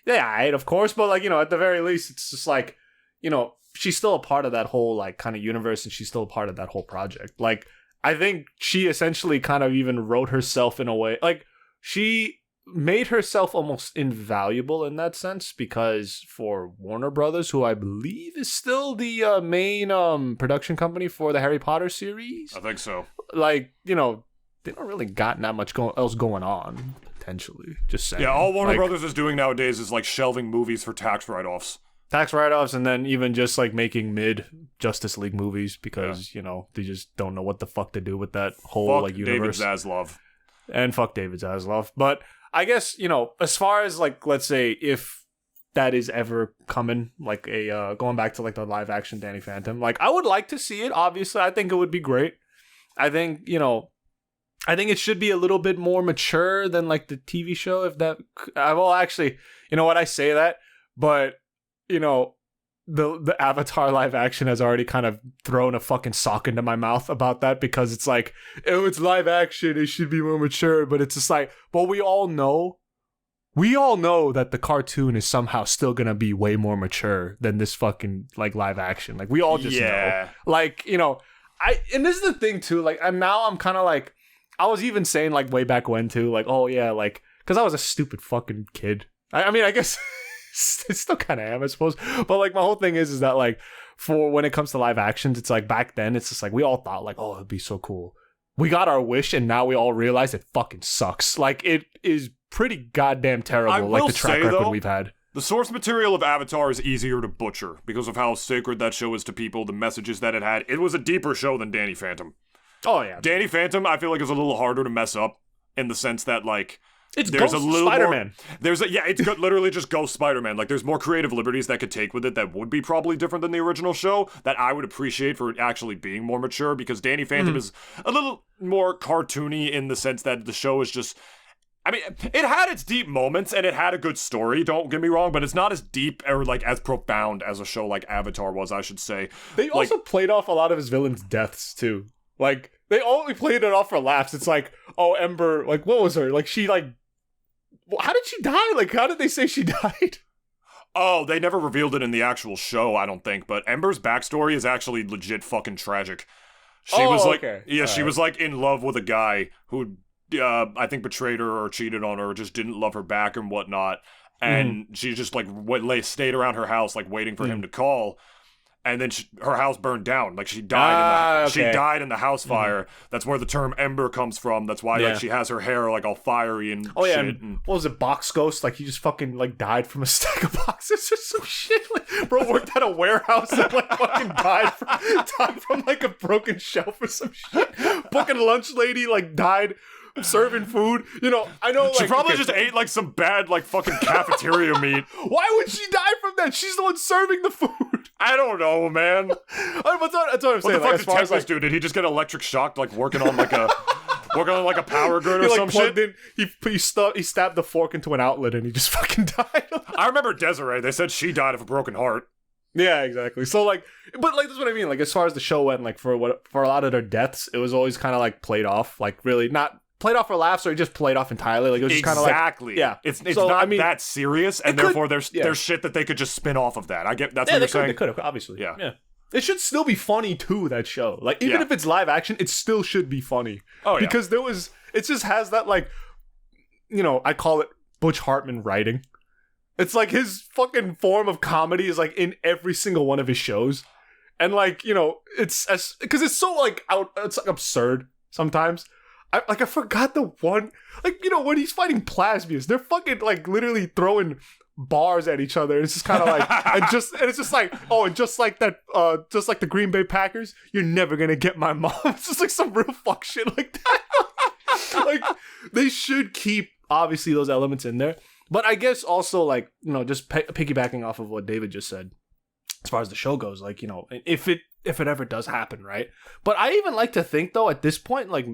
Yeah, of course, but like, you know, at the very least, it's just like, you know, she's still a part of that whole like kind of universe, and she's still a part of that whole project. Like, I think she essentially kind of even wrote herself in a way, like she made herself almost invaluable in that sense, because for Warner Brothers, who I believe is still the main production company for the Harry Potter series. I think so. Like, you know, they don't really got that much else going on, potentially. Just saying. Yeah, all Warner Brothers is doing nowadays is like shelving movies for tax write-offs. Tax write-offs, and then even just like making mid Justice League movies, because you know, they just don't know what the fuck to do with that whole like universe. David Zaslav. And fuck David Zaslav. But I guess, you know, as far as like, let's say if that is ever coming, like a going back to like the live action Danny Phantom, like I would like to see it. Obviously, I think it would be great. I think, you know, I think it should be a little bit more mature than like the TV show. If that, well, actually, you know what, I say that, but you know, the Avatar live action has already kind of thrown a fucking sock into my mouth about that, because it's like, oh, it's live action, it should be more mature, but it's just like, but we all know that the cartoon is somehow still gonna be way more mature than this fucking like live action. Like, we all just know. Like, you know, and this is the thing too, like, and now I'm kind of like, I was even saying like way back when too, like, oh yeah, like, because I was a stupid fucking kid. I mean, I guess it still kind of am, I suppose. But like, my whole thing is that like, for when it comes to live actions, it's like back then, it's just like we all thought like, oh, it'd be so cool. We got our wish, and now we all realize it fucking sucks. Like, it is pretty goddamn terrible. Like the track record we've had. The source material of Avatar is easier to butcher because of how sacred that show is to people, the messages that it had. It was a deeper show than Danny Phantom. Oh yeah, Danny Phantom, I feel like, is a little harder to mess up in the sense that like, it's Ghost Spider-Man. It's literally just Ghost Spider-Man. Like, there's more creative liberties that could take with it that would be probably different than the original show, that I would appreciate for it actually being more mature, because Danny Phantom is a little more cartoony in the sense that the show is just, I mean, it had its deep moments and it had a good story, don't get me wrong, but it's not as deep or like as profound as a show like Avatar was, I should say. They also played off a lot of his villains' deaths too. Like, they only played it off for laughs. It's like, oh, Ember, like, what was her? Like, she like, how did she die? Like, how did they say she died? Oh, they never revealed it in the actual show, I don't think. But Ember's backstory is actually legit fucking tragic. She was like, she was like in love with a guy who, I think, betrayed her or cheated on her, or just didn't love her back and whatnot. And she just like stayed around her house, like waiting for him to call. and then her house burned down. Like she died. She okay. died in the house fire. That's where the term ember comes from. That's why like she has her hair like all fiery and shit. And what was it? Box ghost? Like he just fucking like died from a stack of boxes or some shit. Like, bro worked at a warehouse and like fucking died from like a broken shelf or some shit. Fucking lunch lady like died serving food. You know, I know like, she probably just ate like some bad like fucking cafeteria meat. Why would she die from that? She's the one serving the food. I don't know, man. That's what I'm saying. What the fuck like, did Tempest do? Did he just get electric shocked like working on like a power grid or some shit? He stabbed the fork into an outlet and he just fucking died. I remember Desiree. They said she died of a broken heart. Yeah, exactly. So like, but like that's what I mean. Like as far as the show went, like for a lot of their deaths, it was always kind of like played off, like really not played off for laughs or just played off entirely. Like it was just kind of like exactly. Yeah, it's so, not that serious, and therefore there's shit that they could just spin off of that. I get that's what you're saying. They could have obviously. Yeah. It should still be funny too. That show, like even if it's live action, it still should be funny. Oh, because it just has that like, you know, I call it Butch Hartman writing. It's like his fucking form of comedy is like in every single one of his shows, and like you know, it's because it's so like it's like absurd sometimes. I forgot the one, like you know when he's fighting plasmias, they're fucking like literally throwing bars at each other. It's just kind of like it's just like just like that, just like the Green Bay Packers, you're never gonna get my mom. It's just like some real fuck shit like that. Like they should keep obviously those elements in there. But I guess also, like, you know, just piggybacking off of what David just said, as far as the show goes, like, you know, if it ever does happen, right? But I even like to think, though, at this point, like,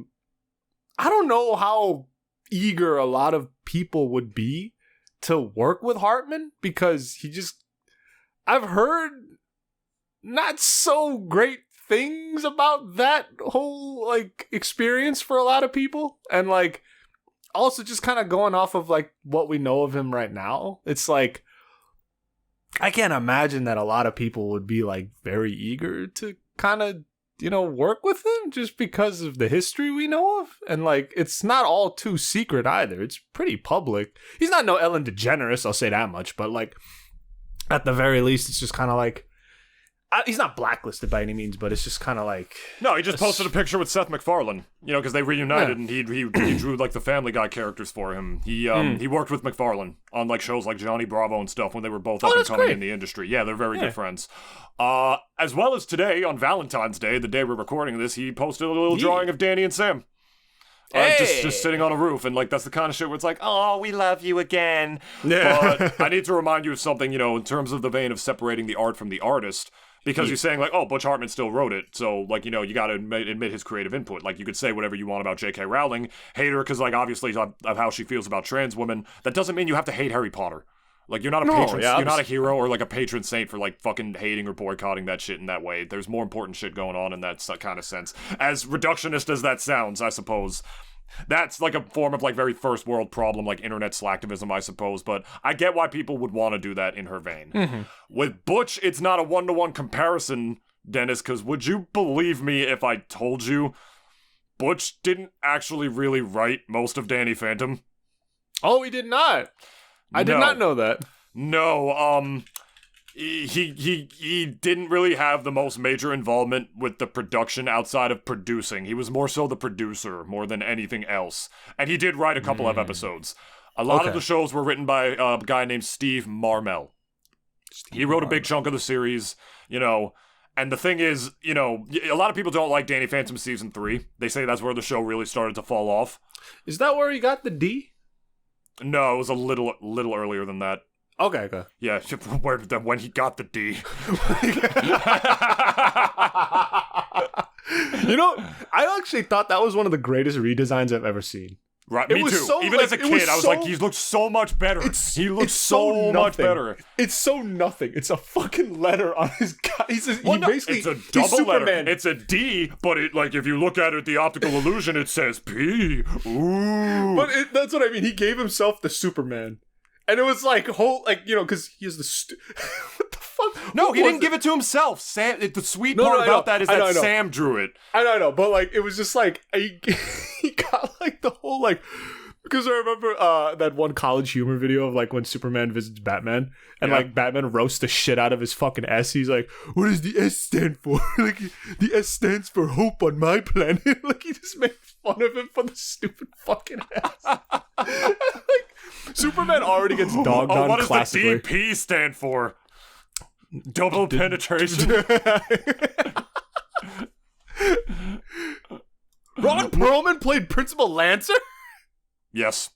I don't know how eager a lot of people would be to work with Hartman, because I've heard not so great things about that whole, like, experience for a lot of people. And, like, also just kind of going off of like what we know of him right now, it's like I can't imagine that a lot of people would be like very eager to kind of, you know, work with him just because of the history we know of. And like it's not all too secret either. It's pretty public. He's not no Ellen DeGeneres, I'll say that much, but like at the very least it's just kind of like he's not blacklisted by any means, but it's just kind of like... No, he just posted a picture with Seth MacFarlane, you know, because they reunited and he drew like the Family Guy characters for him. He worked with MacFarlane on like shows like Johnny Bravo and stuff when they were both up and coming in the industry. Yeah, they're very good friends. As well as today, on Valentine's Day, the day we're recording this, he posted a little drawing of Danny and Sam. Just sitting on a roof, and like that's the kind of shit where it's like, oh, we love you again. Yeah. But I need to remind you of something, you know, in terms of the vein of separating the art from the artist. Because you're saying, like, oh, Butch Hartman still wrote it, so, like, you know, you gotta admit his creative input. Like, you could say whatever you want about J.K. Rowling, hate her because, like, obviously of how she feels about trans women. That doesn't mean you have to hate Harry Potter. Like, you're not a patron, you're not a hero or, like, a patron saint for, like, fucking hating or boycotting that shit in that way. There's more important shit going on in that kind of sense. As reductionist as that sounds, I suppose. That's like a form of like very first world problem, like internet slacktivism, I suppose, but I get why people would want to do that in her vein. Mm-hmm. With Butch, it's not a one-to-one comparison, Dennis, because would you believe me if I told you Butch didn't actually really write most of Danny Phantom? Oh, he did not. I did not know that. No, He didn't really have the most major involvement with the production outside of producing. He was more so the producer more than anything else. And he did write a couple of episodes. A lot of the shows were written by a guy named Steve Marmel. He wrote a big chunk of the series, you know. And the thing is, you know, a lot of people don't like Danny Phantom Season 3. They say that's where the show really started to fall off. Is that where he got the D? No, it was a little earlier than that. Okay. Yeah, when he got the D. You know, I actually thought that was one of the greatest redesigns I've ever seen. Right, me too. So, even like, as a kid, I was like, he looks so much better. He looks so much better. It's so nothing. It's a fucking letter on his guy. It's a double letter. It's a D, but it like if you look at it, the optical illusion, it says P. Ooh. But that's what I mean. He gave himself the Superman. And it was like, you know, because he has the... what the fuck? No, he didn't give it to himself. Sam. The sweet part about that is that Sam drew it. I know, but like, it was just like, he got like the whole like... Because I remember that one college humor video of like when Superman visits Batman and like Batman roasts the shit out of his fucking S. He's like, "What does the S stand for?" Like, the S stands for hope on my planet. Like, he just made fun of him for the stupid fucking S. Like, Superman already gets dogged on classically. What does the DP stand for? Double penetration. Ron Perlman played Principal Lancer? Yes.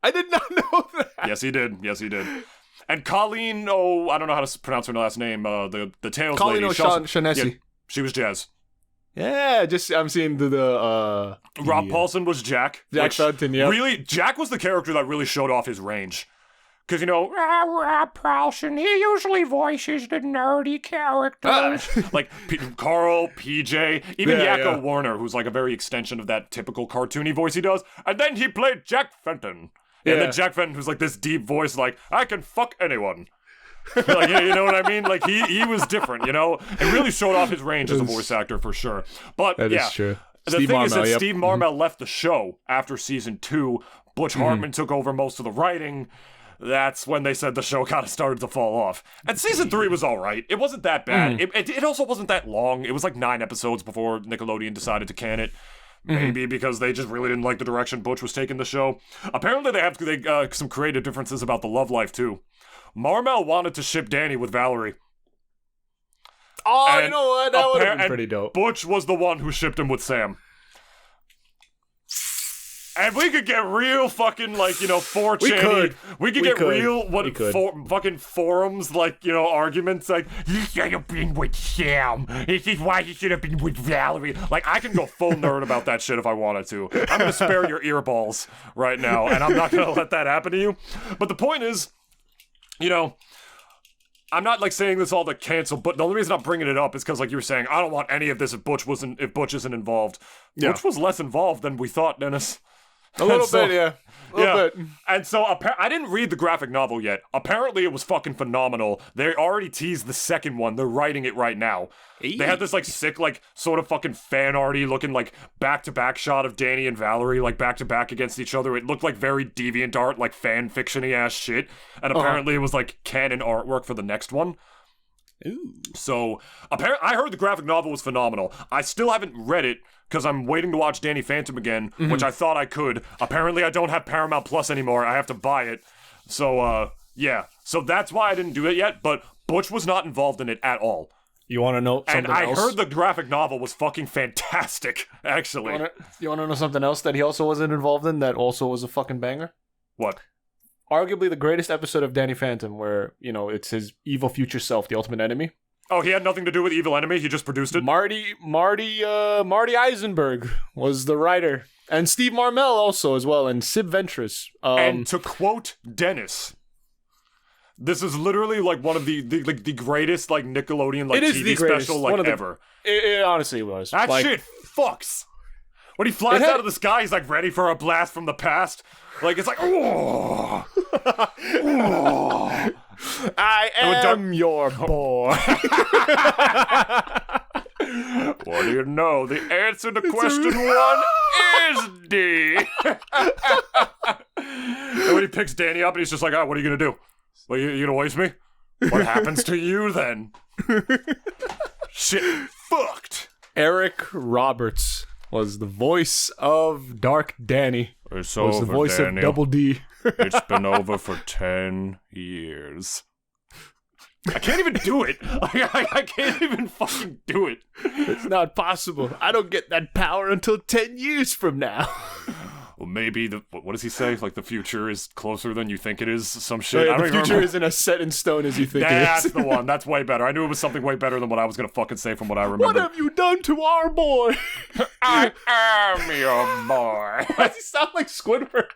I did not know that. Yes, he did. And Colleen, I don't know how to pronounce her last name. The Tails Colleen lady. O'Shaughnessy. Yeah, she was Jazz. Yeah, just I'm seeing Rob Paulson was Jack. Jack Sutton, yeah. Really, Jack was the character that really showed off his range. Because, Rob Paulson, he usually voices the nerdy characters. Like Carl, PJ, even Yakko Warner, who's like a very extension of that typical cartoony voice he does. And then he played Jack Fenton. And then Jack Fenton, who's like this deep voice, like, I can fuck anyone. Like, you know what I mean? Like, he was different, It really showed off his range as a voice actor for sure. But, that is true. The thing is that Steve Marmel left the show after season 2. Butch Hartman took over most of the writing. That's when they said the show kind of started to fall off. And season 3 was all right. It wasn't that bad. It also wasn't that long. It was like 9 episodes before Nickelodeon decided to can it. Maybe because they just really didn't like the direction Butch was taking the show. Apparently they have some creative differences about the love life too. Marmel wanted to ship Danny with Valerie. Oh, and you know what? That would have been pretty dope. Butch was the one who shipped him with Sam. And we could get real fucking, 4chan. We could get real, fucking forums, arguments, like, you should have been with Sam. This is why you should have been with Valerie. Like, I can go full nerd about that shit if I wanted to. I'm gonna spare your earballs right now, and I'm not gonna let that happen to you. But the point is, I'm not, saying this all to cancel, but the only reason I'm bringing it up is because, you were saying, I don't want any of this if Butch isn't involved. Yeah. Butch was less involved than we thought, Dennis. A little bit, yeah. A little bit. And so I didn't read the graphic novel yet. Apparently it was fucking phenomenal. They already teased the second one. They're writing it right now. Hey. They had this sick, sort of fucking fan arty looking back-to-back shot of Danny and Valerie back-to-back against each other. It looked like very deviant art, fan fiction-y ass shit. And apparently it was canon artwork for the next one. Ooh. So I heard the graphic novel was phenomenal. I still haven't read it because I'm waiting to watch Danny Phantom again, which I thought I could. Apparently I don't have Paramount Plus anymore. I have to buy it. So so that's why I didn't do it yet, but Butch was not involved in it at all. You want to know something else? And I heard the graphic novel was fucking fantastic, actually. You want to know something else that he also wasn't involved in that also was a fucking banger? What? Arguably the greatest episode of Danny Phantom where, it's his evil future self, the ultimate enemy. Oh, he had nothing to do with Evil Enemy? He just produced it? Marty Eisenberg was the writer. And Steve Marmel also as well, and Sib Ventress. And to quote Dennis, this is literally one of the greatest Nickelodeon TV special ever. It honestly was. That shit fucks. When he flies out of the sky, he's ready for a blast from the past. It's oh. Oh. I am your boy. What do you know? The answer to question 1 is D. And when he picks Danny up and he's just what are you gonna do? Well, you gonna waste me? What happens to you then? Shit fucked. Eric Roberts was the voice of Dark Danny. It's was over, the voice Danny. of Double D. It's been over for 10 years. I can't even do it. I can't even fucking do it. It's not possible. I don't get that power until 10 years from now. Well, maybe what does he say? The future is closer than you think it is. Some shit. The future isn't as set in stone as you think it is. That's the one. That's way better. I knew it was something way better than what I was gonna fucking say from what I remember. What have you done to our boy? I am your boy. Why does he sound like Squidward?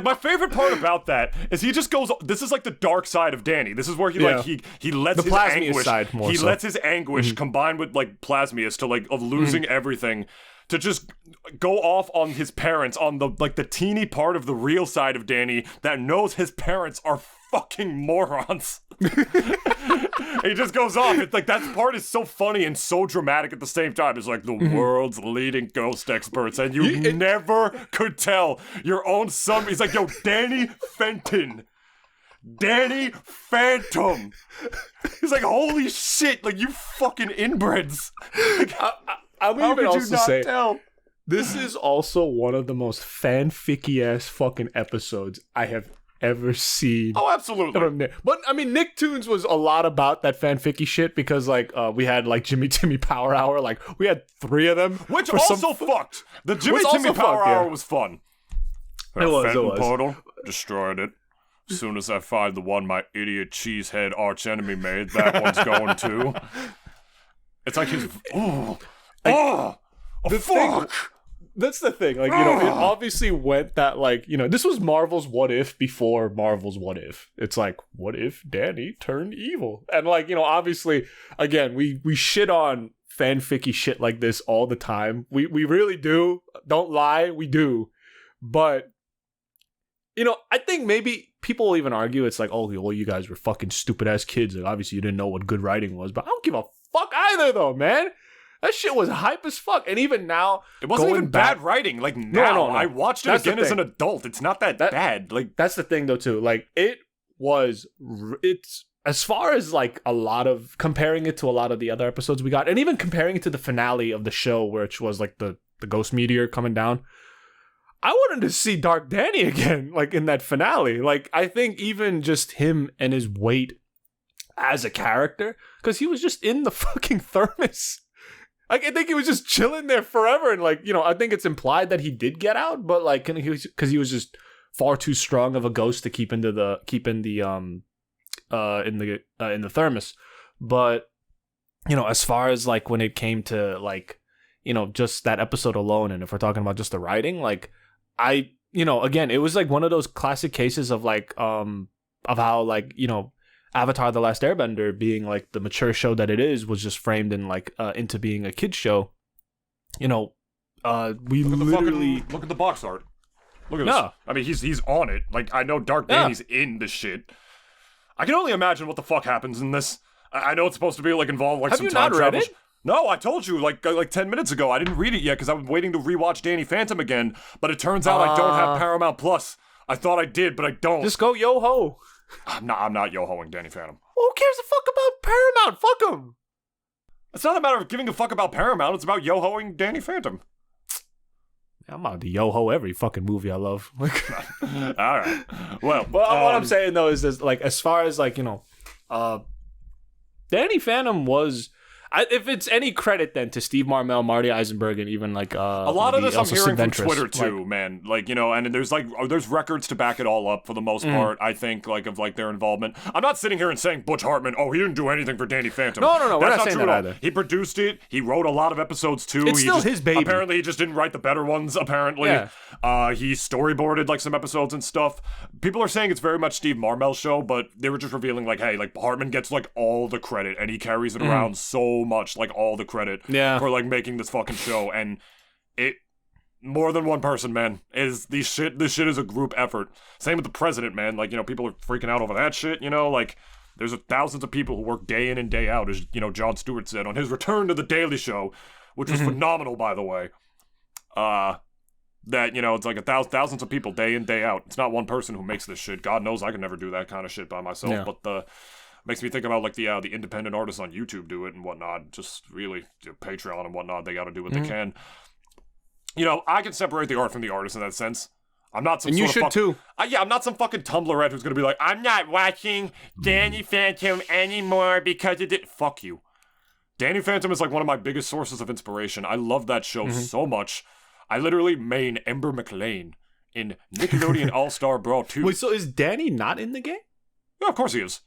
My favorite part about that is he just goes. This is the dark side of Danny. This is where he lets his anguish. Side more so. Lets his anguish combined with Plasmius to of losing everything. To just go off on his parents on the teeny part of the real side of Danny that knows his parents are fucking morons. He just goes off. It's like that part is so funny and so dramatic at the same time. It's like the world's leading ghost experts, and you never could tell your own son. He's like, yo, Danny Fenton. Danny Phantom. He's like, holy shit, like you fucking inbreds. Like, I would even also say tell? This is also one of the most fanficky ass fucking episodes I have ever seen. Oh, absolutely. But I mean, Nicktoons was a lot about that fanficky shit because like we had like Jimmy Timmy Power Hour, like we had 3 of them, which also fucked. The Jimmy Timmy Power Hour was fun. It was. Portal destroyed it. As soon as I find the one my idiot cheesehead arch enemy made, that one's going too. It's like his fuck. That's the thing, like, you know, it obviously went that, like, you know, this was Marvel's What If before Marvel's What If. It's like, what if Danny turned evil? And, like, you know, obviously, again, we shit on fanficky shit like this all the time. We really do. Don't lie, we do. But, you know, I think maybe people will even argue it's like, oh, well, you guys were fucking stupid-ass kids. Like, obviously, you didn't know what good writing was. But I don't give a fuck either, though, man. That shit was hype as fuck. And even now, it wasn't even bad writing. Like now, no. I watched it again as an adult. It's not that bad. Like that's the thing though too. Like it's as far as like a lot of comparing it to a lot of the other episodes we got, and even comparing it to the finale of the show, which was like the ghost meteor coming down. I wanted to see Dark Danny again, like in that finale. Like I think even just him and his weight as a character, because he was just in the fucking thermos. Like, I think he was just chilling there forever, and like, you know, I think it's implied that he did get out, but like, because he was just far too strong of a ghost to keep in the thermos. But you know, as far as like when it came to like, you know, just that episode alone, and if we're talking about just the writing, like you know, again, it was like one of those classic cases of like of how like, you know, Avatar: The Last Airbender being like the mature show that it is was just framed in like into being a kid's show. You know, we literally look at the box art. Look at this. I mean, he's on it. Like I know Dark Danny's in the shit. I can only imagine what the fuck happens in this. I know it's supposed to be like involved like some time travel. No, I told you like 10 minutes ago. I didn't read it yet because I was waiting to rewatch Danny Phantom again. But it turns out I don't have Paramount Plus. I thought I did, but I don't. Just go yo-ho. I'm not yo-hoing Danny Phantom. Well, who cares a fuck about Paramount? Fuck him. It's not a matter of giving a fuck about Paramount. It's about yo-hoing Danny Phantom. I'm about to yo-ho every fucking movie I love. All right. Well, but what I'm saying though is this, like, as far as like, you know, Danny Phantom was. If it's any credit then to Steve Marmel, Marty Eisenberg, and even like a lot of this I'm hearing from Twitter too, like, man. Like, you know, and there's records to back it all up for the most part. I think like of like their involvement. I'm not sitting here and saying Butch Hartman. Oh, he didn't do anything for Danny Phantom. No. We're not saying that either. He produced it. He wrote a lot of episodes too. It's still his baby. Apparently, he just didn't write the better ones. Apparently, he storyboarded like some episodes and stuff. People are saying it's very much Steve Marmel's show, but they were just revealing like, hey, like Hartman gets like all the credit and he carries it around so much, like all the credit for like making this fucking show. And it more than one person, man, is this shit is a group effort. Same with the president, man. Like, you know, people are freaking out over that shit, you know, like there's thousands of people who work day in and day out, as you know, Jon Stewart said on his return to the Daily Show, which was phenomenal, by the way. That, you know, it's like thousands of people day in, day out. It's not one person who makes this shit. God knows I could never do that kind of shit by myself, but makes me think about like the independent artists on YouTube do it and whatnot. Just really, you know, Patreon and whatnot. They got to do what they can. You know, I can separate the art from the artist in that sense. I'm not some. And you should too. I'm not some fucking Tumblrette who's gonna be like, I'm not watching Danny Phantom anymore because it did. Fuck you. Danny Phantom is like one of my biggest sources of inspiration. I love that show so much. I literally main Ember McLean in Nickelodeon All-Star Brawl 2. Wait, so is Danny not in the game? Yeah, of course he is.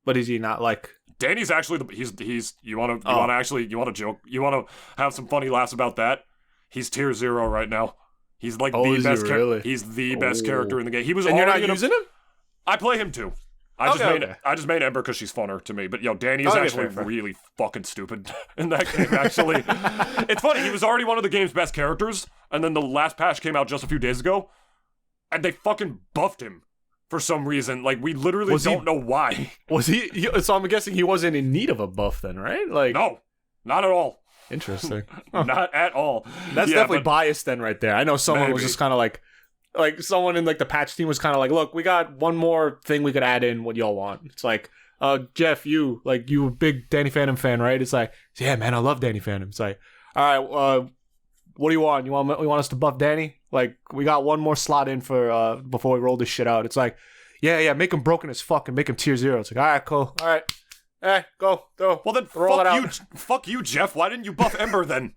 But is he not like? Danny's actually he's you want to joke, you want to have some funny laughs about that. He's tier 0 right now. He's like the best character. He's the best character in the game. He was. And you're not using him? I play him too. I just made Ember because she's funner to me. But yo, Danny is actually really fucking stupid in that game. Actually, it's funny. He was already one of the game's best characters, and then the last patch came out just a few days ago, and they fucking buffed him for some reason. Like, we literally don't know why. Was he? So I'm guessing he wasn't in need of a buff then, right? Like, No, not at all. Interesting. Not at all. That's definitely biased then right there. I know someone was just kind of like someone in like the patch team was kind of like, look, we got one more thing we could add in. What y'all want? It's like, Jeff, you a big Danny Phantom fan, right? It's like, yeah, man, I love Danny Phantom. It's like, all right, what do you want? You want us to buff Danny? Like, we got one more slot in for before we roll this shit out. It's like, yeah, make him broken as fuck and make him tier 0. It's like, all right, cool, all right. Hey, go. Well then, fuck you, Jeff. Why didn't you buff Ember then?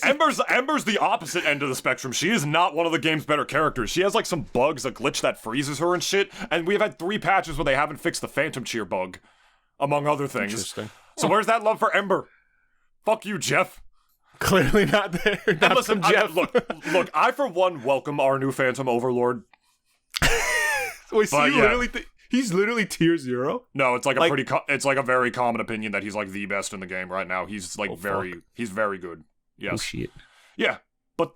Ember's the opposite end of the spectrum. She is not one of the game's better characters. She has like some bugs, a glitch that freezes her and shit. And we've had 3 patches where they haven't fixed the Phantom Cheer bug, among other things. Interesting. So where's that love for Ember? Fuck you, Jeff. Clearly not there. Not listen, Jeff. Look. I for one welcome our new Phantom Overlord. Wait, so you literally he's literally tier 0? No, it's like it's like a very common opinion that he's like the best in the game right now. He's like he's very good. Yes. Oh shit. Yeah. But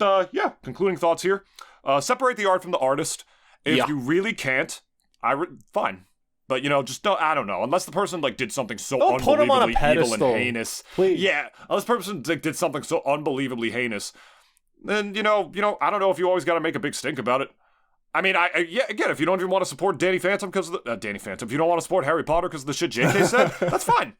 concluding thoughts here. Separate the art from the artist. If you really can't, fine. But just don't, I don't know. Unless the person like did something so don't put him on a pedestal, evil and heinous. Please. Yeah. Unless the person did something so unbelievably heinous, then I don't know if you always got to make a big stink about it. I mean, again, if you don't even want to support Danny Phantom because of the Danny Phantom, if you don't want to support Harry Potter because of the shit JK said, that's fine.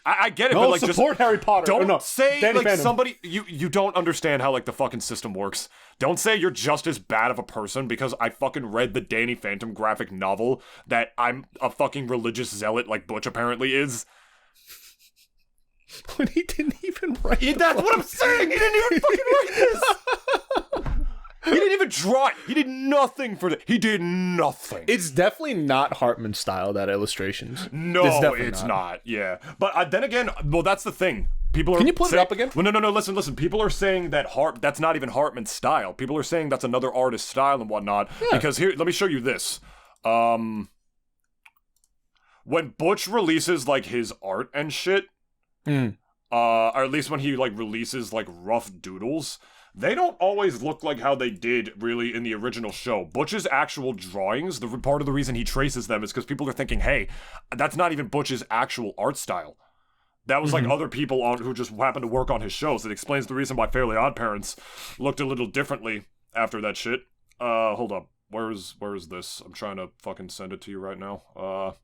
I get it, no, but like support just Harry Potter. Don't say Danny like Phantom. somebody you don't understand how like the fucking system works. Don't say you're just as bad of a person because I fucking read the Danny Phantom graphic novel that I'm a fucking religious zealot like Butch apparently is. But he didn't even write. That's what I'm saying. He didn't even fucking write this. He didn't even draw it. He did nothing for it. He did nothing. It's definitely not Hartman style, that illustrations. No, it's not. Yeah. But then again, well, that's the thing. People are Can you put it up again? Well, no. Listen. People are saying that that's not even Hartman's style. People are saying that's another artist's style and whatnot. Yeah. Because here, let me show you this. When Butch releases like his art and shit, or at least when he like releases like rough doodles, they don't always look like how they did really in the original show. Butch's actual drawings, the part of the reason he traces them is because people are thinking, hey, that's not even Butch's actual art style. That was like other people who just happened to work on his shows. It explains the reason why Fairly Odd Parents looked a little differently after that shit. Hold up. Where is this? I'm trying to fucking send it to you right now.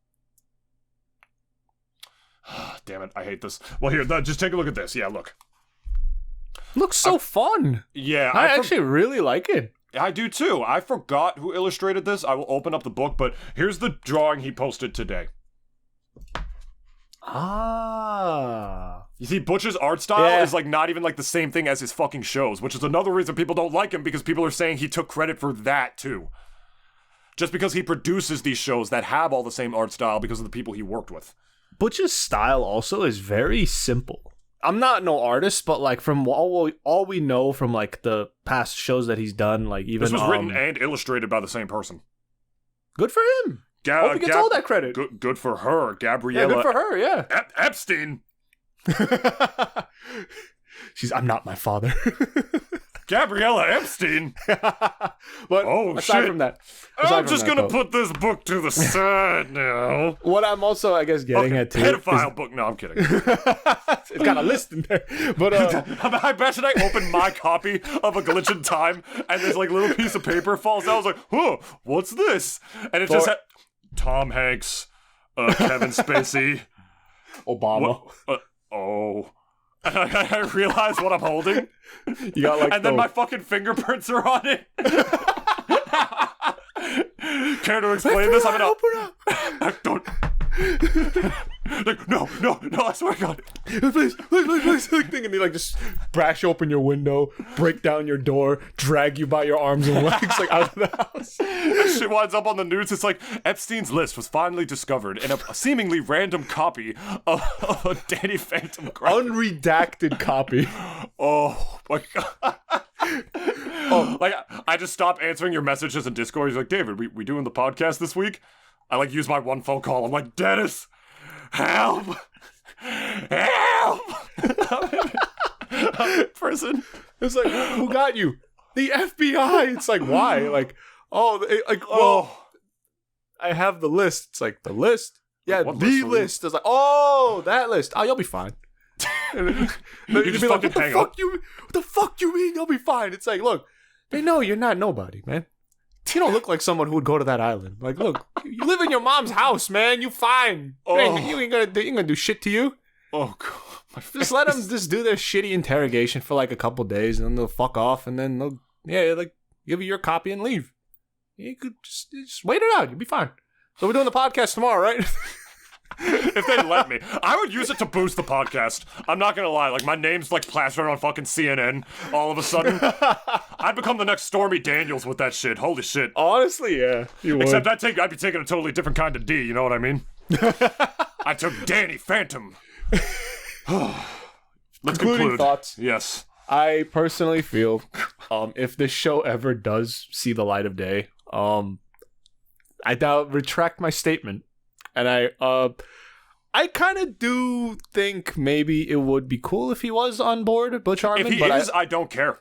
Damn it, I hate this. Well, here, just take a look at this. Yeah, look. Looks so fun. Yeah, I actually really like it. I do too. I forgot who illustrated this. I will open up the book, but here's the drawing he posted today. Ah. You see, Butch's art style is like not even like the same thing as his fucking shows, which is another reason people don't like him, because people are saying he took credit for that too. Just because he produces these shows that have all the same art style because of the people he worked with. Butch's style also is very simple. I'm not no artist, but like from all we know from like the past shows that he's done, like even this was written and illustrated by the same person. Good for him. Hope he gets all that credit. Good for her, Gabriella. Yeah, good for her. Yeah. Epstein. I'm not my father. Gabriella Epstein. But aside from that, I'm just gonna put this book to the side now. What I'm also, I guess, getting at too, pedophile book. No, I'm kidding. It's got a list in there. But I bet I opened my copy of A Glitch in Time, and this like little piece of paper falls out. I was like, "Huh, what's this?" And it just had Tom Hanks, Kevin Spacey, Obama. And I realize what I'm holding. You got like, and then my fucking fingerprints are on it. Care to explain this? I'm gonna open up. I don't. Like, no, I swear to God. Please. And they like just brash open your window, break down your door, drag you by your arms and legs like out of the house. That shit winds up on the news. It's like, Epstein's list was finally discovered in a seemingly random copy of a Danny Phantom graphic. Unredacted copy. Oh my God. Like, I just stopped answering your messages in Discord. He's like, David, we doing the podcast this week? I like use my one phone call. I'm like, Dennis, help! I'm in prison. It's like, who got you? The FBI. It's like, why? Like, I have the list. It's like, the list? Yeah, What the list? list. It's like, oh, that list. Oh, you'll be fine. You You'd just be like, fucking hang up. what the fuck you mean you'll be fine? It's like, look, they know you're not nobody, man. You don't look like someone who would go to that island. Like, look, you live in your mom's house, man. You fine. You ain't gonna do shit to you. Oh, God. My Just let them just do their shitty interrogation for like a couple days, and then they'll fuck off, and then they'll give you your copy and leave. You could just wait it out. You'll be fine. So we're doing the podcast tomorrow, right? If they let me, I would use it to boost the podcast. I'm not gonna lie. Like, my name's like plastered on fucking CNN all of a sudden. I'd become the next Stormy Daniels with that shit. Holy shit. Honestly, yeah. You would. Except I'd be taking a totally different kind of D, you know what I mean? I took Danny Phantom. Let's Concluding conclude. thoughts. Yes. I personally feel if this show ever does see the light of day, I now retract my statement. And I kind of do think maybe it would be cool if he was on board, Butch Hartman. If he is, I don't care.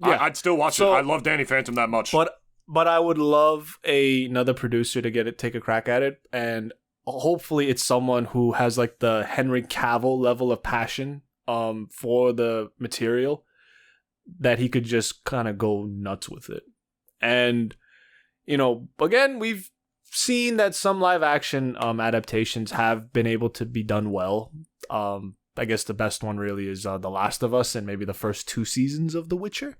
Yeah. I'd still watch it. I love Danny Phantom that much. But I would love another producer to take a crack at it, and hopefully it's someone who has like the Henry Cavill level of passion for the material that he could just kind of go nuts with it. And again, we've seen that some live action adaptations have been able to be done well. I guess the best one really is The Last of Us and maybe the first 2 seasons of The Witcher.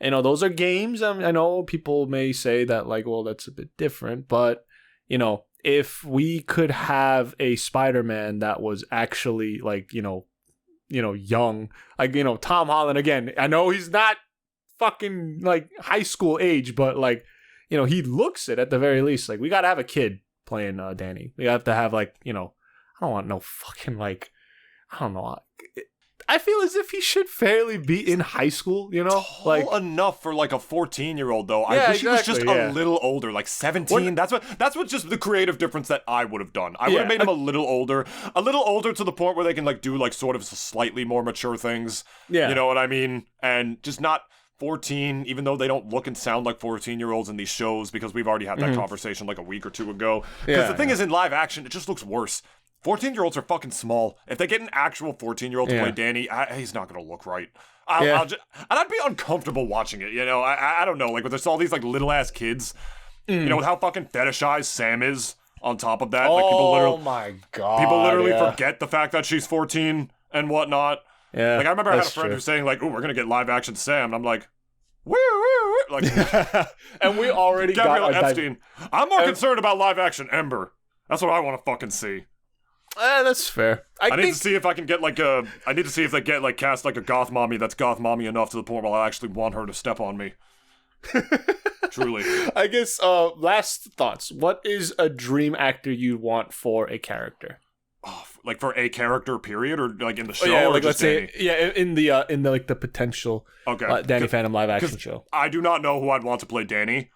Those are games. I know people may say that like, well, that's a bit different, but if we could have a Spider-Man that was actually like, young, like, Tom Holland again, I know he's not fucking like high school age, but like, he looks it at the very least. Like, we got to have a kid playing Danny. We have to have like, I don't want no fucking like, I don't know. I feel as if he should fairly be in high school, Tall like enough for like a 14-year-old though. Yeah, I wish he was just exactly, a little older, like 17. That's what just the creative difference that I would have done. I would have made him a little older to the point where they can like do like sort of slightly more mature things. Yeah. You know what I mean? And just not 14, even though they don't look and sound like 14-year-olds in these shows, because we've already had that conversation like a week or 2 ago. Because the thing is, in live action, it just looks worse. 14-year-olds are fucking small. If they get an actual 14-year-old to play Danny, he's not gonna look right. And I'd be uncomfortable watching it. I don't know. Like, there's all these like little ass kids. With how fucking fetishized Sam is. On top of that, like my god, people literally forget the fact that she's 14 and whatnot. Yeah, like I remember I had a friend who was saying like, "Oh, we're gonna get live action Sam," and I'm like, "Woo, woo, woo!" Like, and we already Gabrielle got Epstein. I'm more concerned about live action Ember. That's what I want to fucking see. That's fair. I need to see if I can get like I need to see if they get like cast like a goth mommy that's goth mommy enough to the point where I actually want her to step on me. Truly. I guess last thoughts. What is a dream actor you want for a character? Oh, like for a character, period, or like in the show, or like let's Danny? say, in the like the potential Danny Phantom live action show. I do not know who I'd want to play Danny,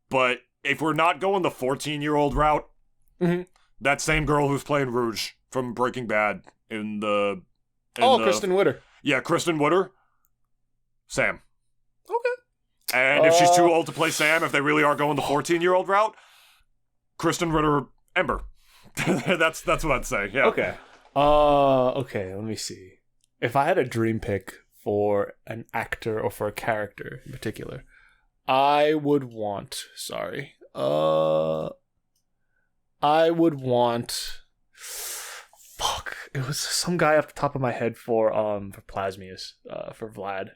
but if we're not going the 14-year-old route, that same girl who's playing Rouge from Breaking Bad Kristen Witter. Yeah, Kristen Witter. Sam. Okay. And if she's too old to play Sam, if they really are going the 14-year-old route, Kristen Witter, Ember. that's what I'd say. Yeah. Okay. Okay, let me see. If I had a dream pick for an actor or for a character in particular, I would want it was some guy off the top of my head for Plasmius, for Vlad.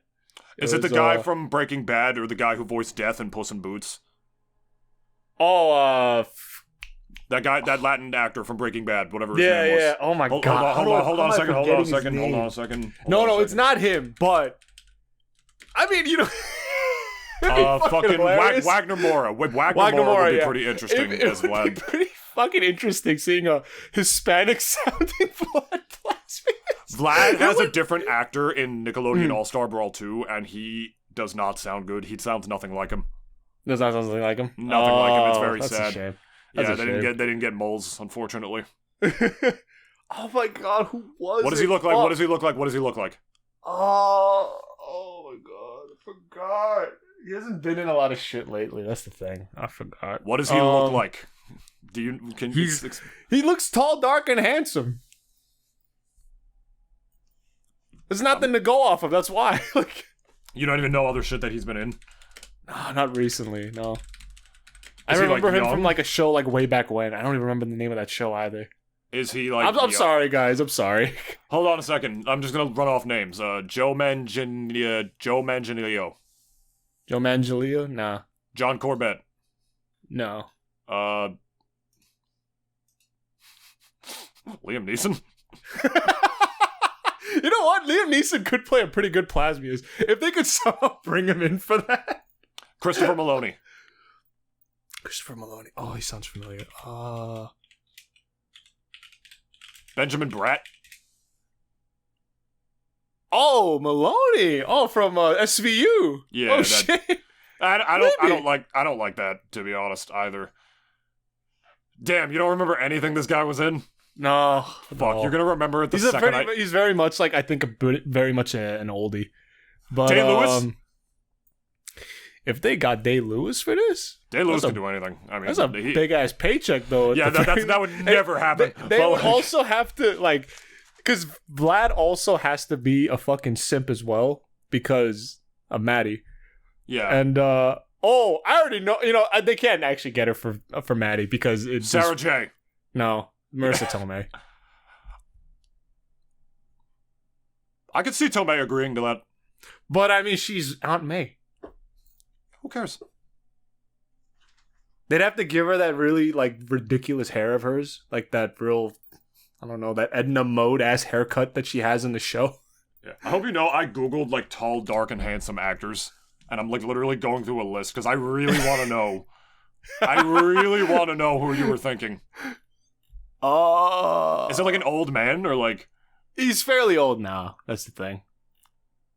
Is it the guy from Breaking Bad or the guy who voiced Death in Puss in Boots? That guy, that Latin actor from Breaking Bad, whatever his name was. Yeah. Oh my god. Hold on a second. No, it's not him, but I mean, fucking Wagner Moura. Wagner Moura would be pretty interesting as Vlad. It would be pretty fucking interesting seeing a Hispanic sounding Vlad Plasmius. Vlad has a different actor in Nickelodeon All-Star Brawl 2, and he does not sound good. He sounds nothing like him. Does not sound like him? Nothing like him. It's very that's sad. A shame. Yeah, they didn't get moles, unfortunately. Oh my god, who was What does he look like? What does he look like? What does he look like? Oh my god, I forgot. He hasn't been in a lot of shit lately. That's the thing. I forgot. What does he look like? He looks tall, dark, and handsome. There's nothing to go off of. That's why. Like, you don't even know other shit that he's been in? No, not recently. No. I remember him from like a show like way back when. I don't even remember the name of that show either. Is he like? I'm sorry, guys. I'm sorry. Hold on a second. I'm just gonna run off names. Joe Manganiello. Joe Manganiello? Nah. John Corbett. No. Liam Neeson. You know what? Liam Neeson could play a pretty good Plasmius if they could somehow bring him in for that. Christopher Maloney. Oh, he sounds familiar. Benjamin Bratt. Oh, Maloney. Oh, from SVU. Yeah. Oh shit. I don't like that, to be honest, either. Damn, you don't remember anything this guy was in? No. Fuck, no. You're gonna remember it the He's very much like, I think, very much an oldie. But Day-Lewis? If they got Day-Lewis for this, Day-Lewis can do anything. I mean, that's a big ass paycheck, though. Yeah, that would never happen. They would also have to like, because Vlad also has to be a fucking simp as well because of Maddie. Yeah, and I already know. You know, they can't actually get her for Maddie because it's Sarah J. No, Marissa Tomei. I could see Tomei agreeing to that, but I mean, she's Aunt May. Who cares? They'd have to give her that really, like, ridiculous hair of hers. Like, that real, I don't know, that Edna Mode-ass haircut that she has in the show. Yeah. I hope you know I Googled, like, tall, dark, and handsome actors. And I'm, like, literally going through a list, because I really want to know. I really want to know who you were thinking. Is it, like, an old man, or, like... He's fairly old now. That's the thing.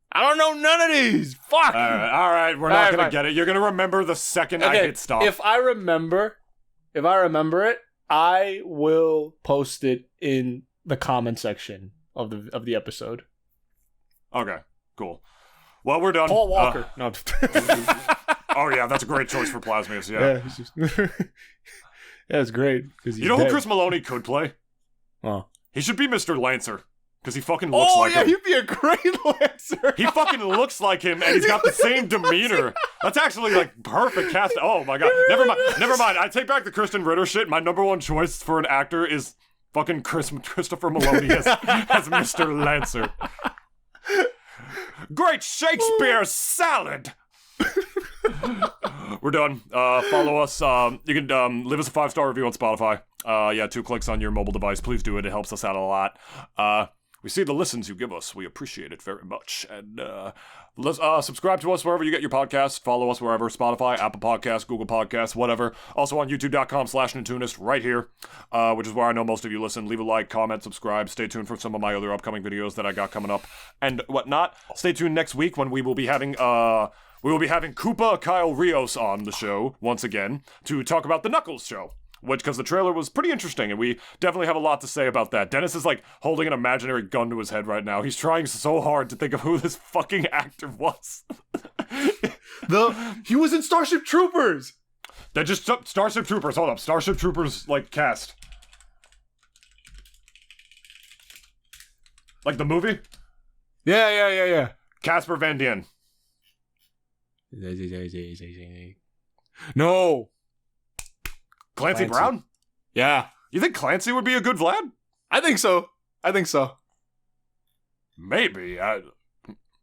I don't know none of these. Fuck. All right. We're not gonna get it. You're gonna remember the second I hit stop. If I remember it, I will post it in the comment section of the episode. Okay. Cool. Well, we're done. Paul Walker. No. Oh yeah, that's a great choice for Plasmius. Yeah. Yeah, it's great. You know who Chris Maloney could play? Oh. He should be Mr. Lancer. Because he fucking looks like him. Oh, yeah, he'd be a great Lancer. He fucking looks like him, and he's got the same demeanor. That's actually, like, perfect cast. Oh, my God. Never mind. I take back the Kristen Ritter shit. My number one choice for an actor is fucking Christopher Maloney as Mr. Lancer. Great Shakespeare salad! We're done. Follow us. You can leave us a 5-star review on Spotify. 2 clicks on your mobile device. Please do it. It helps us out a lot. We see the listens you give us. We appreciate it very much. And subscribe to us wherever you get your podcasts. Follow us wherever. Spotify, Apple Podcasts, Google Podcasts, whatever. Also on youtube.com/Nintoonist right here, which is where I know most of you listen. Leave a like, comment, subscribe. Stay tuned for some of my other upcoming videos that I got coming up and whatnot. Stay tuned next week when we will be having Koopa Kyle Rios on the show once again to talk about the Knuckles show. Because the trailer was pretty interesting, and we definitely have a lot to say about that. Dennis is, like, holding an imaginary gun to his head right now. He's trying so hard to think of who this fucking actor was. He was in Starship Troopers! They're just Starship Troopers. Hold up. Starship Troopers, like, cast. Like the movie? Yeah. Casper Van Dien. No! Clancy Brown? Yeah. You think Clancy would be a good Vlad? I think so. Maybe.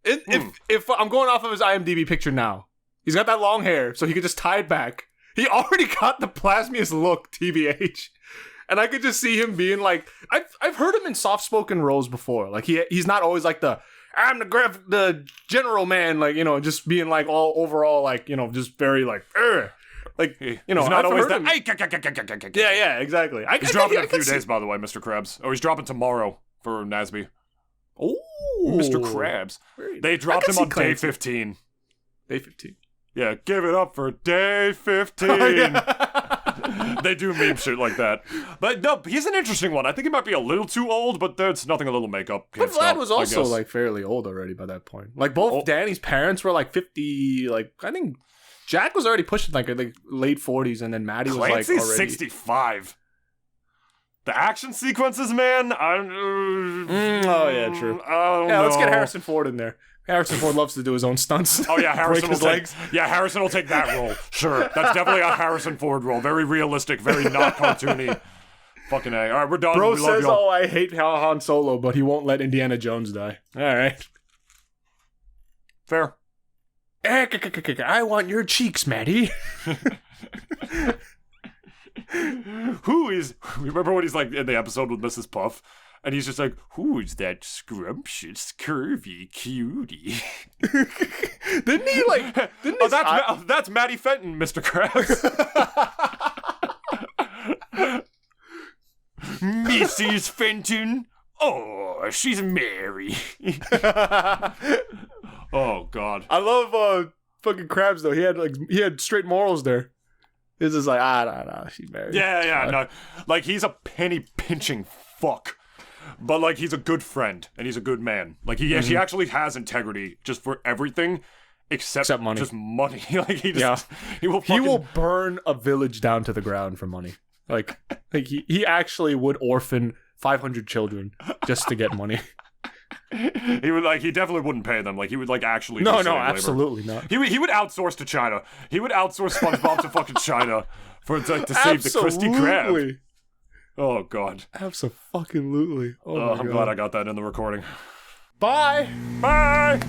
If I'm going off of his IMDb picture now, he's got that long hair, so he could just tie it back. He already got the Plasmius look, TBH. And I could just see him being like, I've heard him in soft-spoken roles before. Like, he's not always like I'm the general man, like, you know, just being like all overall, like, you know, just very like, like, you know, he's not always that. Yeah, exactly. He's dropping in a few days, by the way, Mr. Krabs. Oh, he's dropping tomorrow for NASB. Oh, Mr. Krabs. They dropped him on day 15. Day 15. Yeah, give it up for day 15. Oh, yeah. They do meme shit like that. But no, he's an interesting one. I think he might be a little too old, but there's nothing a little makeup can't But Vlad stop, was also like fairly old already by that point. Like both Danny's parents were like 50, like I think Jack was already pushing like late 40s, and then Maddie was Clancy's like already 65. The action sequences, man. Oh yeah, true. I don't Yeah, let's get know. Harrison Ford in there. Harrison Ford loves to do his own sunts. Oh yeah, Harrison Break will his take. legs. Yeah, Harrison will take that role. Sure, that's definitely a Harrison Ford role. Very realistic, very not cartoony. Fucking A. All right, we're done. Bro we love says, y'all. "Oh, I hate Han Solo, but he won't let Indiana Jones die." All right. Fair. I want your cheeks, Maddie. Remember when he's like in the episode with Mrs. Puff? And he's just like, who is that scrumptious, curvy cutie? Didn't he like? Didn't That's Maddie Fenton, Mr. Krabs. Mrs. Fenton. Oh, she's Mary. Oh God. I love fucking Krabs though. He had straight morals there. It's just like no, she's married. Yeah, no. Like he's a penny pinching fuck. But like he's a good friend and he's a good man. Like he actually has integrity just for everything except money. Just money. Like he will burn a village down to the ground for money. Like he actually would orphan 500 children just to get money. He definitely wouldn't pay them. Like he would like actually No, do slave absolutely labor. not. He would outsource to China. He would outsource SpongeBob to fucking China to save the Krusty Krab. Oh God. Absolutely. Oh my God. I'm glad I got that in the recording. Bye. Bye.